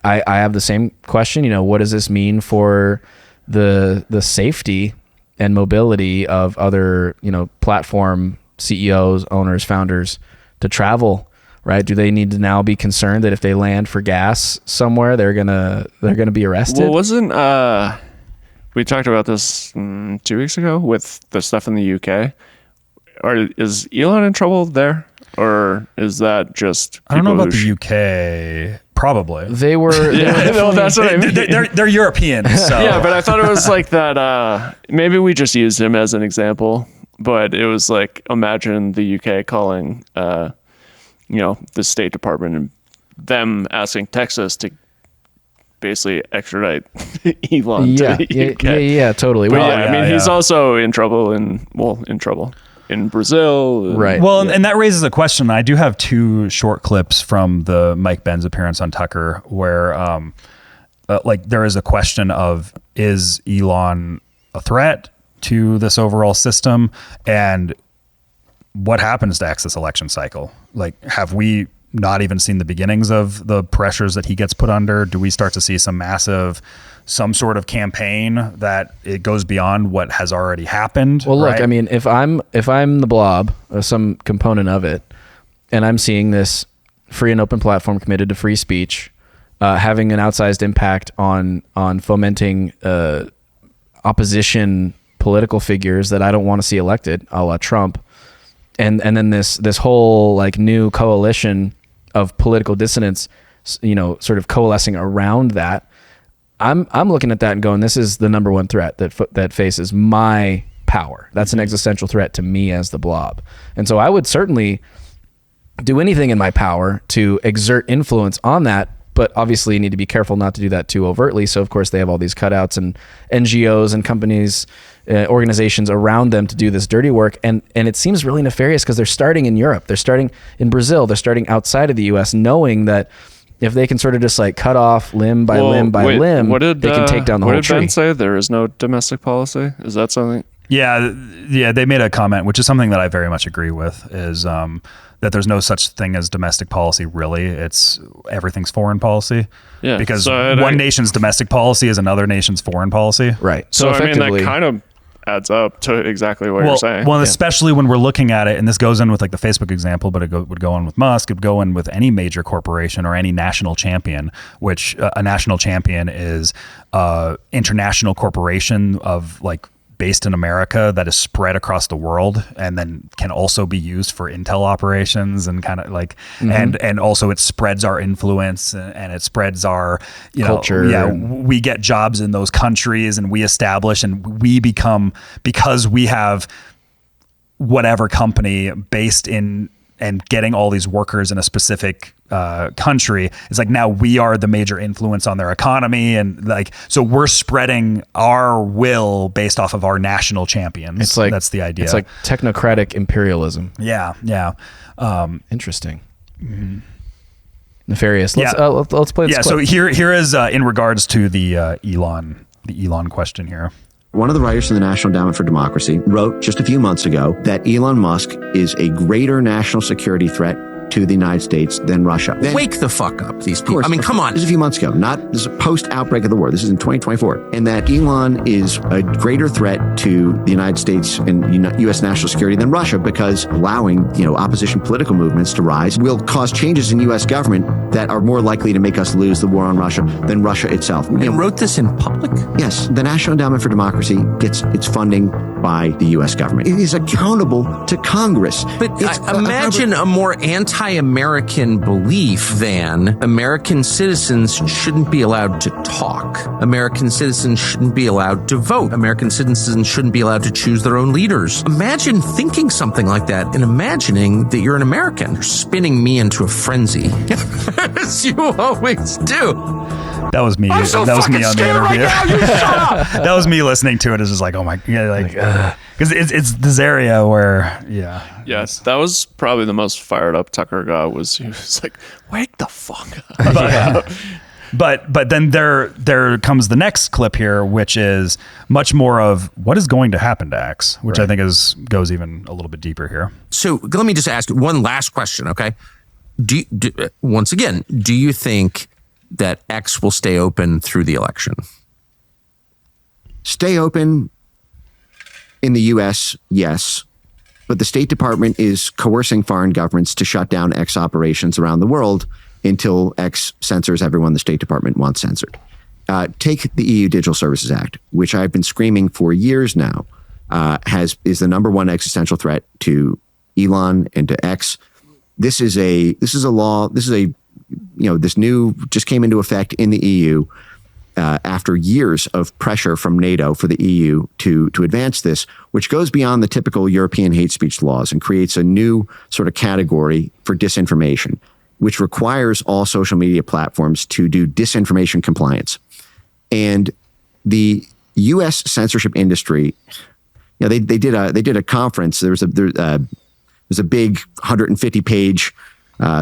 I have the same question. You know, what does this mean for the safety and mobility of other, platform CEOs, owners, founders to travel? Right? Do they need to now be concerned that if they land for gas somewhere, they're gonna be arrested? Well, wasn't we talked about this 2 weeks ago with the stuff in the UK? Or is Elon in trouble there, or is that just? I don't know about the UK. Probably they were. That's what I mean. They're Europeans. So. Yeah, but I thought it was like that. Maybe we just used him as an example, but it was like imagine the UK calling. The State Department and them asking Texas to basically extradite Elon to the UK. Yeah, totally. But he's also in trouble in Brazil. Right. Well, and that raises a question. I do have 2 short clips from the Mike Benz appearance on Tucker where there is a question of, is Elon a threat to this overall system? And what happens next this election cycle? Like, have we not even seen the beginnings of the pressures that he gets put under? Do we start to see some sort of campaign that it goes beyond what has already happened? Well, look, I mean, if I'm the blob or some component of it, and I'm seeing this free and open platform committed to free speech, having an outsized impact on fomenting opposition political figures that I don't want to see elected, a la Trump. And then this whole like new coalition of political dissidents, sort of coalescing around that. I'm looking at that and going, this is the number one threat that faces my power. That's an existential threat to me as the blob. And so I would certainly do anything in my power to exert influence on that. But obviously you need to be careful not to do that too overtly. So of course they have all these cutouts and NGOs and companies, organizations around them to do this dirty work. And it seems really nefarious because they're starting in Europe. They're starting in Brazil. They're starting outside of the US, knowing that if they can sort of just like cut off limb by limb, they can take down the whole tree. What did Ben say? There is no domestic policy? Is that something? Yeah, they made a comment, which is something that I very much agree with, is that there's no such thing as domestic policy, really. It's everything's foreign policy. Yeah. Because one nation's domestic policy is another nation's foreign policy. Right. So that kind of adds up to exactly what you're saying. Well, especially when we're looking at it, and this goes in with like the Facebook example, but it would go in with Musk, it would go in with any major corporation or any national champion, which a national champion is international corporation of like based in America that is spread across the world and then can also be used for intel operations and kind of like, and also it spreads our influence and it spreads our culture. We get jobs in those countries and we establish and we become, because we have whatever company based in and getting all these workers in a specific country, it's like now we are the major influence on their economy, and like so we're spreading our will based off of our national champions. It's like that's the idea. It's like technocratic imperialism. Yeah. Interesting. Mm-hmm. Nefarious. Let's play this clip. So here is in regards to the Elon question here. One of the writers from the National Endowment for Democracy wrote just a few months ago that Elon Musk is a greater national security threat to the United States than Russia. Wake the fuck up, these people. Course, I mean, come on. This is a few months ago. This is post-outbreak of the war. This is in 2024. And that Elon is a greater threat to the United States and U.S. national security than Russia because allowing, opposition political movements to rise will cause changes in U.S. government that are more likely to make us lose the war on Russia than Russia itself. And wrote this in public? Yes. The National Endowment for Democracy gets its funding by the U.S. government. It is accountable to Congress. But imagine a more anti-American belief than American citizens shouldn't be allowed to talk. American citizens shouldn't be allowed to vote. American citizens shouldn't be allowed to choose their own leaders. Imagine thinking something like that and imagining that you're an American. You're spinning me into a frenzy. As you always do. That was me. I'm so that was me on the scared interview. right now. You shut up. That was me listening to it. It's just like, oh my, because it's this area where, Yes, that was probably the most fired up Tucker got. He was like, "Wake the fuck up!" But then there comes the next clip here, which is much more of what is going to happen to X, which I think goes even a little bit deeper here. So let me just ask one last question, okay? Once again, do you think that X will stay open through the election? Stay open in the U.S., yes. But the State Department is coercing foreign governments to shut down X operations around the world until X censors everyone the State Department wants censored. Take the EU Digital Services Act, which I've been screaming for years now, is the number one existential threat to Elon and to X. This is a law. This is this new just came into effect in the EU after years of pressure from NATO for the EU to advance this, which goes beyond the typical European hate speech laws and creates a new sort of category for disinformation, which requires all social media platforms to do disinformation compliance. And the U.S. censorship industry, they did a conference. There was a big 150-page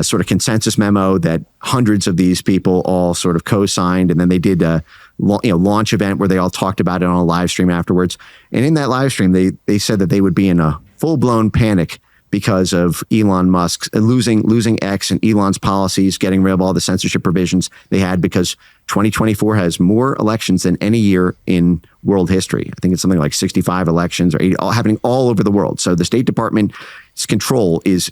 sort of consensus memo that hundreds of these people all sort of co-signed, and then they did a launch event where they all talked about it on a live stream afterwards. And in that live stream, they said that they would be in a full-blown panic because of Elon Musk losing X and Elon's policies, getting rid of all the censorship provisions they had, because 2024 has more elections than any year in world history. I think it's something like 65 elections or 80, all happening all over the world. So the State Department's control is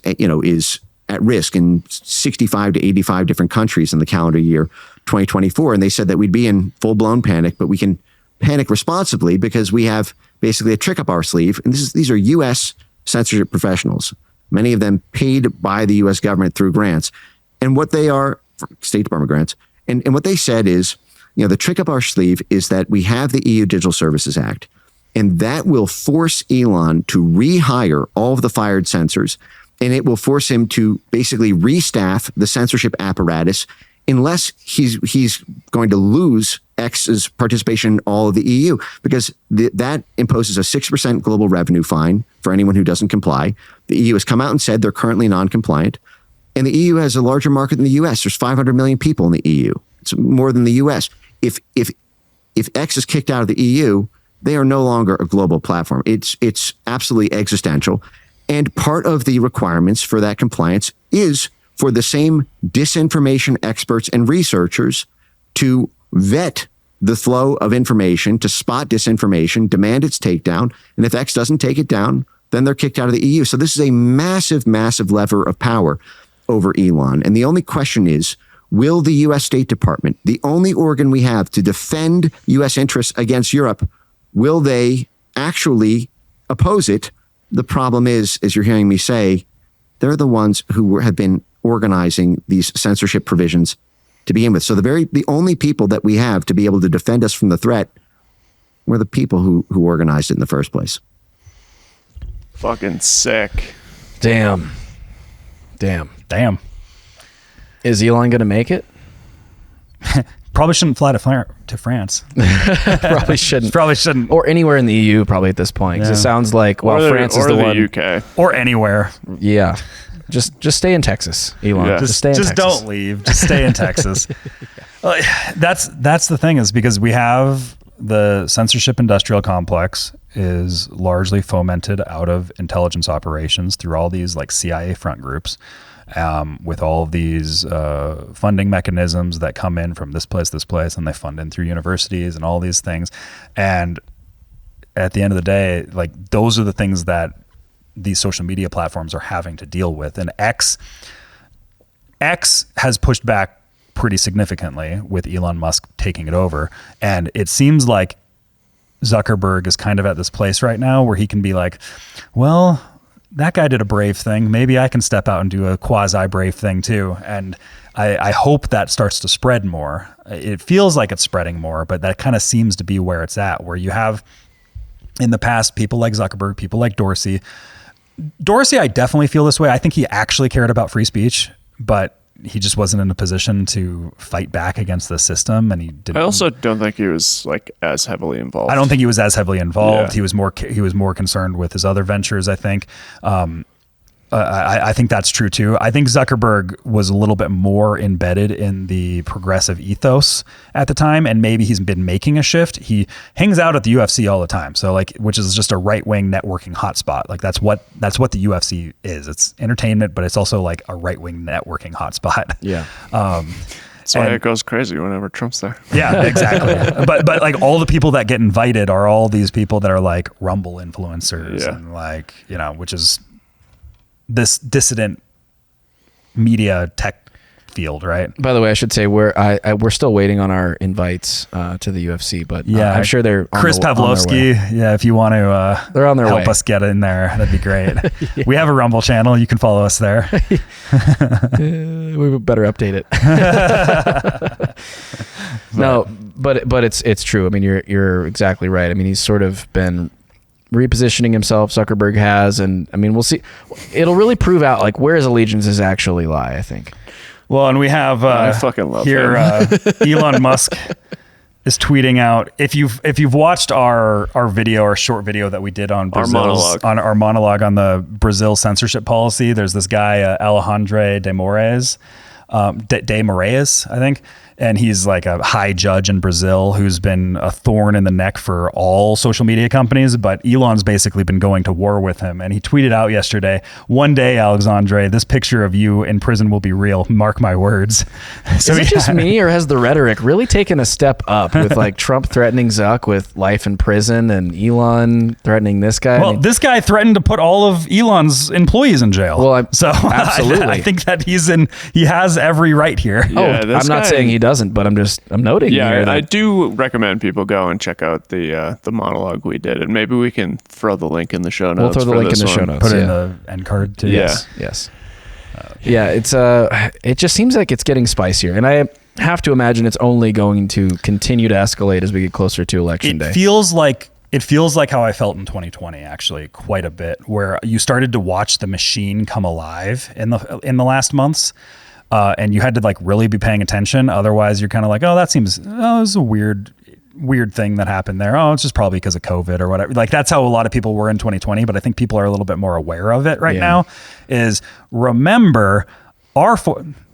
at risk in 65 to 85 different countries in the calendar year 2024. And they said that we'd be in full-blown panic, but we can panic responsibly because we have basically a trick up our sleeve. And these are U.S. censorship professionals, many of them paid by the U.S. government through grants. And what they are, State Department grants, and what they said is, the trick up our sleeve is that we have the EU Digital Services Act, and that will force Elon to rehire all of the fired censors, and it will force him to basically restaff the censorship apparatus unless he's going to lose X's participation in all of the EU, because that imposes a 6% global revenue fine for anyone who doesn't comply. The EU has come out and said they're currently non-compliant, and the EU has a larger market than the US. There's 500 million people in the EU. It's more than the US. If X is kicked out of the EU, they are no longer a global platform. It's absolutely existential. And part of the requirements for that compliance is for the same disinformation experts and researchers to vet the flow of information, to spot disinformation, demand its takedown. And if X doesn't take it down, then they're kicked out of the EU. So this is a massive, massive lever of power over Elon. And the only question is, will the U.S. State Department, the only organ we have to defend U.S. interests against Europe, will they actually oppose it? The problem is, as you're hearing me say, they're the ones who have been organizing these censorship provisions to begin with. So the only people that we have to be able to defend us from the threat were the people who organized it in the first place. Fucking sick. Damn. Is Elon going to make it? Probably shouldn't fly to France. Probably shouldn't. Or anywhere in the EU probably at this point. Because it sounds like, France is the one. UK. Or anywhere. Yeah. Just stay in Texas, Elon. Yeah. Just stay in Texas. Don't leave. Just stay in Texas. That's the thing, is because we have the censorship industrial complex is largely fomented out of intelligence operations through all these like CIA front groups, with all of these funding mechanisms that come in from this place, and they fund in through universities and all these things. And at the end of the day, like those are the things that these social media platforms are having to deal with. And X has pushed back pretty significantly with Elon Musk taking it over. And it seems like Zuckerberg is kind of at this place right now where he can be like, well, that guy did a brave thing. Maybe I can step out and do a quasi brave thing too. And I hope that starts to spread more. It feels like it's spreading more, but that kind of seems to be where it's at, where you have in the past people like Zuckerberg, people like Dorsey. I definitely feel this way. I think he actually cared about free speech, but he just wasn't in a position to fight back against the system, and he didn't. I also don't think he was like as heavily involved. I don't think he was as heavily involved. Yeah. He was more concerned with his other ventures, I think. I think that's true too. I think Zuckerberg was a little bit more embedded in the progressive ethos at the time, and maybe he's been making a shift. He hangs out at the UFC all the time, so like, which is just a right-wing networking hotspot. Like that's what the UFC is. It's entertainment, but it's also like a right-wing networking hotspot. Yeah. That's why it goes crazy whenever Trump's there. Yeah, exactly. but like all the people that get invited are all these people that are like Rumble influencers, and like, you know, which is this dissident media tech field, right? By the way, I should say we're still waiting on our invites to the UFC, but I'm sure they're Chris Pavlovsky. Yeah, if you want to, they're on their help way. us get in there, that'd be great. We have a Rumble channel. You can follow us there. We better update it. No, but it's true. I mean, you're exactly right. I mean, he's sort of been repositioning himself. Zuckerberg has, and I mean, we'll see. It'll really prove out like where his allegiances actually lie, I think. Well, and we have I fucking love here Elon Musk is tweeting out. If you've watched our video, our short video that we did on Brazil's, on our monologue on the Brazil censorship policy, there's this guy Alejandro de Moraes, I think. And he's like a high judge in Brazil who's been a thorn in the neck for all social media companies. But Elon's basically been going to war with him. And he tweeted out yesterday, "One day, Alexandre, this picture of you in prison will be real. Mark my words." So is it just me, or has the rhetoric really taken a step up with like Trump threatening Zuck with life in prison and Elon threatening this guy? Well, this guy threatened to put all of Elon's employees in jail. Well, absolutely. I think that he has every right here. Yeah, I'm not saying he doesn't, but I'm noting. Yeah, I do recommend people go and check out the monologue we did, and maybe we can throw the link in the show notes. We'll throw the link in the show notes. Put it in the end card too. Yes. Yeah, it's it just seems like it's getting spicier, and I have to imagine it's only going to continue to escalate as we get closer to election day. It feels like how I felt in 2020, actually, quite a bit, where you started to watch the machine come alive in the last months. And you had to like really be paying attention. Otherwise, you're kind of like, oh, it was a weird thing that happened there. Oh, it's just probably because of COVID or whatever. Like that's how a lot of people were in 2020. But I think people are a little bit more aware of it right now. Is remember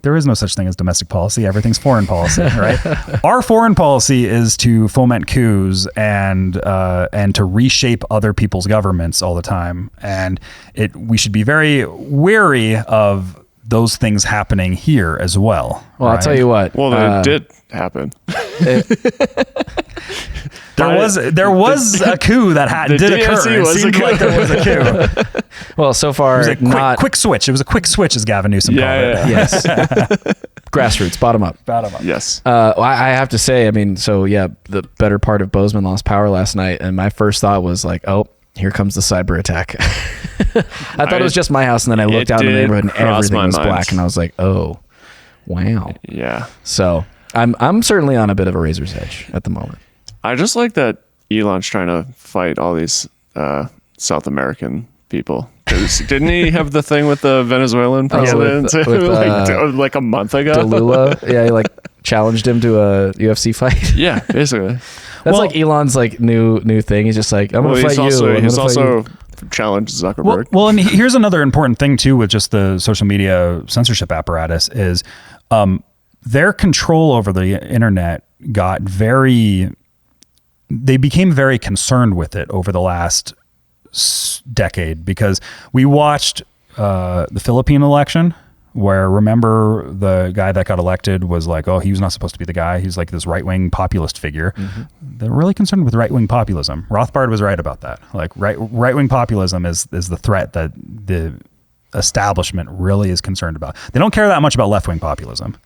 there is no such thing as domestic policy. Everything's foreign policy, right? Our foreign policy is to foment coups and to reshape other people's governments all the time. And we should be very wary of those things happening here as well. Well, right? I'll tell you what. Well, it did happen. There was a coup that did occur. It seemed like there was a coup. Well, so far, it was a quick switch. It was a quick switch, as Gavin Newsom called it. Yes. Grassroots, bottom up. Yes. I have to say, I mean, so yeah, the better part of Bozeman lost power last night, and my first thought was like, oh, here comes the cyber attack. I thought it was just my house, and then I looked out in the neighborhood and everything was black, and I was like, oh, wow. Yeah. So I'm certainly on a bit of a razor's edge at the moment. I just like that Elon's trying to fight all these South American people. Didn't he have the thing with the Venezuelan president like a month ago? Delula, yeah, he like challenged him to a UFC fight. Yeah, basically. That's like Elon's like new thing. He's just like, I'm gonna fight you. He's also challenged Zuckerberg. Well, and here's another important thing too with just the social media censorship apparatus is their control over the internet got very they became very concerned with it over the last decade, because we watched the Philippine election, where, remember, the guy that got elected was like, oh, he was not supposed to be the guy. He's like this right-wing populist figure. They're really concerned with right-wing populism. Rothbard was right about that. Like right-wing populism is the threat that the establishment really is concerned about. They don't care that much about left-wing populism.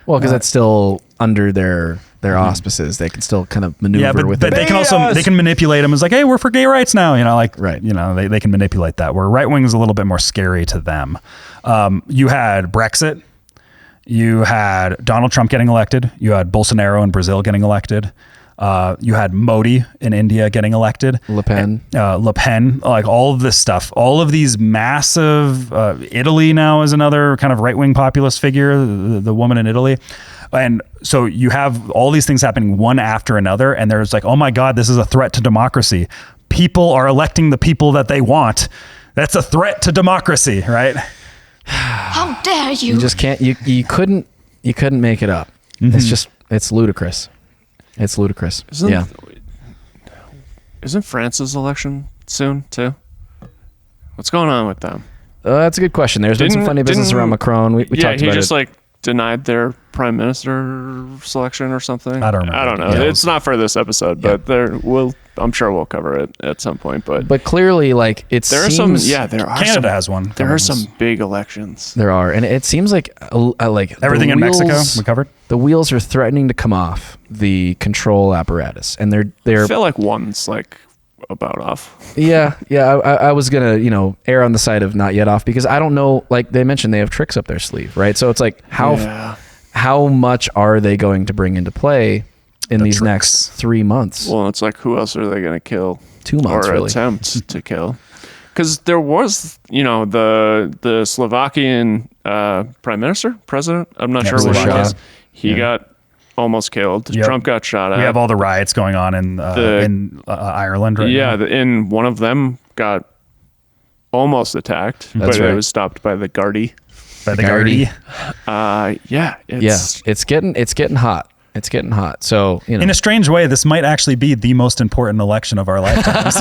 Well, because that's still under their auspices. They can still kind of maneuver with it. But they can manipulate them as like, hey, we're for gay rights now. They can manipulate that, where right wing is a little bit more scary to them. You had Brexit. You had Donald Trump getting elected. You had Bolsonaro in Brazil getting elected. You had Modi in India getting elected. Le Pen, like all of this stuff, all of these massive, Italy now is another kind of right-wing populist figure, the woman in Italy. And so you have all these things happening one after another. And there's like, oh my God, this is a threat to democracy. People are electing the people that they want. That's a threat to democracy, right? How dare you? You just can't, you couldn't make it up. It's ludicrous. It's ludicrous. Isn't France's election soon too? What's going on with them? That's a good question. There's been some funny business around Macron. We talked about it. He just like denied their prime minister selection or something. I don't remember. I don't know. It's not for this episode, but I'm sure we'll cover it at some point. But clearly, like there are Canada has one. There are some big elections. There are, and it seems like everything in Mexico we covered. The wheels are threatening to come off the control apparatus, and they're. I feel like one's like about off. Yeah. I was gonna err on the side of not yet off, because I don't know. Like they mentioned, they have tricks up their sleeve, right? So it's like how much are they going to bring into play in these next 3 months? Well, it's like, who else are they going to kill? 2 months, or really. attempt to kill? Because there was, the Slovakian president. I'm not sure what it was. He got almost killed. Yep. Trump got shot at. We have all the riots going on in Ireland right now. And one of them got almost attacked, but it was stopped by the Gardaí. It's getting hot. It's getting hot. So, in a strange way, this might actually be the most important election of our lifetimes.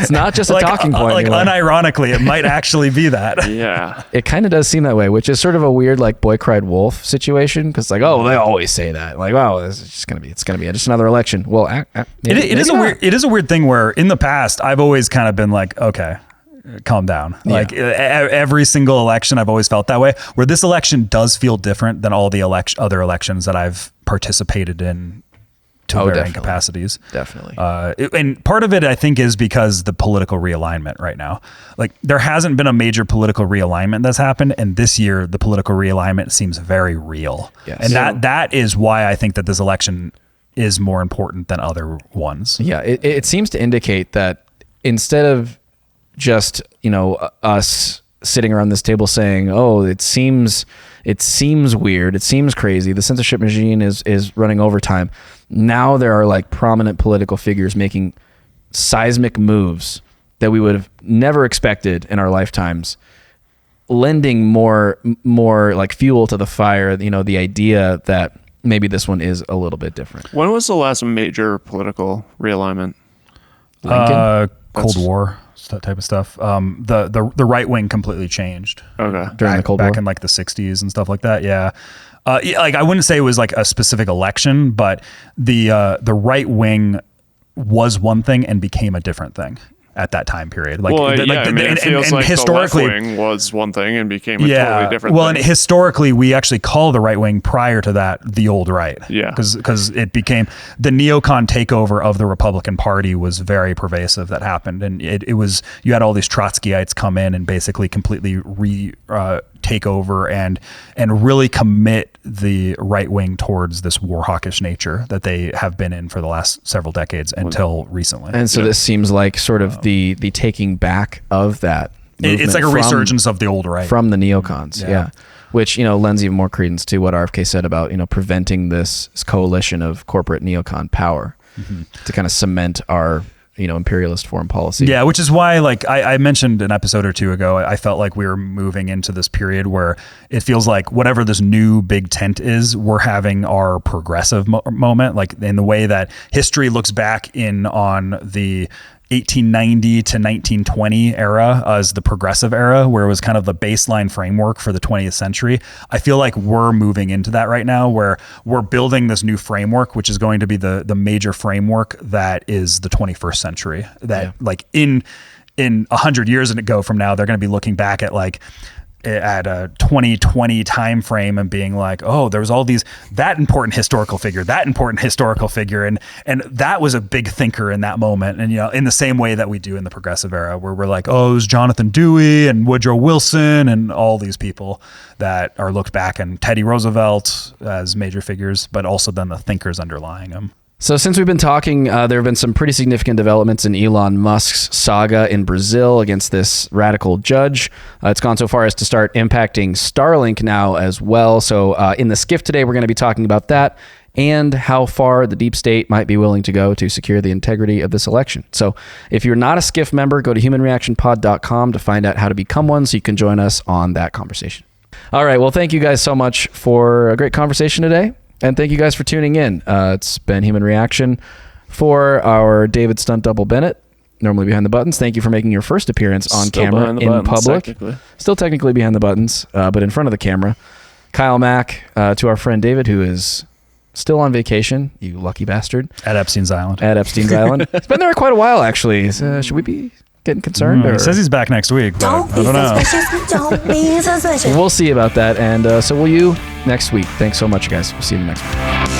It's not just a talking point. Like unironically, it might actually be that. Yeah. It kind of does seem that way, which is sort of a weird like boy cried wolf situation, because like, oh, they always say that. Like, wow, it's going to be just another election. Well, it is a weird thing where in the past I've always kind of been like, okay, calm down. Like every single election, I've always felt that way, where this election does feel different than all the other elections that I've participated in to varying capacities. Definitely. And part of it, I think, is because the political realignment right now. Like there hasn't been a major political realignment that's happened. And this year, the political realignment seems very real. Yes. And that is why I think that this election is more important than other ones. Yeah. It seems to indicate that instead of just us sitting around this table saying, oh, it seems weird, it seems crazy, the censorship machine is running overtime. Now there are like prominent political figures making seismic moves that we would have never expected in our lifetimes, lending more like fuel to the fire, the idea that maybe this one is a little bit different. When was the last major political realignment? Cold War, that type of stuff. The right wing completely changed. Okay. During the Cold War? Back in like the 60s and stuff like that. Yeah. Like I wouldn't say it was like a specific election, but the right wing was one thing and became a different thing at that time period. Like, it feels like historically, the left wing was one thing and became a totally different thing. Well, and historically, we actually call the right wing prior to that the old right. Yeah. Because it became the neocon takeover of the Republican Party was very pervasive. That happened, and it was, you had all these Trotskyites come in and basically completely take over and really commit the right wing towards this war hawkish nature that they have been in for the last several decades until recently. And so this seems like sort of the taking back of that. It's like a resurgence of the old right from the neocons. Yeah. Which, lends even more credence to what RFK said about, preventing this coalition of corporate neocon power to kind of cement our imperialist foreign policy. Yeah, which is why, like I mentioned an episode or two ago, I felt like we were moving into this period where it feels like whatever this new big tent is, we're having our progressive moment, like in the way that history looks back on the 1890 to 1920 era as the progressive era, where it was kind of the baseline framework for the 20th century. I feel like we're moving into that right now, where we're building this new framework, which is going to be the major framework that is the 21st century. That like in 100 years ago from now, they're going to be looking back at a 2020 time frame and being like, oh, there was all that important historical figure, and that was a big thinker in that moment. And in the same way that we do in the progressive era, where we're like, oh, it was Jonathan Dewey and Woodrow Wilson and all these people that are looked back, and Teddy Roosevelt as major figures, but also then the thinkers underlying them. So since we've been talking, there have been some pretty significant developments in Elon Musk's saga in Brazil against this radical judge. It's gone so far as to start impacting Starlink now as well. So in the skiff today, we're going to be talking about that and how far the deep state might be willing to go to secure the integrity of this election. So if you're not a skiff member, go to humanreactionpod.com to find out how to become one so you can join us on that conversation. All right. Well, thank you guys so much for a great conversation today. And thank you guys for tuning in. It's been Human Reaction for our David Stunt Double Bennett, normally behind the buttons. Thank you for making your first appearance on camera in public. Still technically behind the buttons, but in front of the camera. Kyle Mack, to our friend David, who is still on vacation, you lucky bastard. At Epstein's Island. He's been there quite a while, actually. Should we be getting concerned? He says he's back next week, but I don't know. We'll see about that, and so will you next week. Thanks so much, guys. We'll see you next week.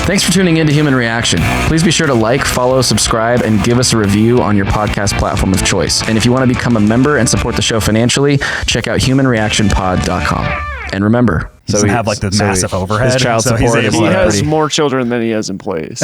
Thanks for tuning in to Human Reaction. Please be sure to like, follow, subscribe, and give us a review on your podcast platform of choice. And if you want to become a member and support the show financially, check out humanreactionpod.com. And remember, he doesn't have like the massive overhead. His child support he has more children than he has employees.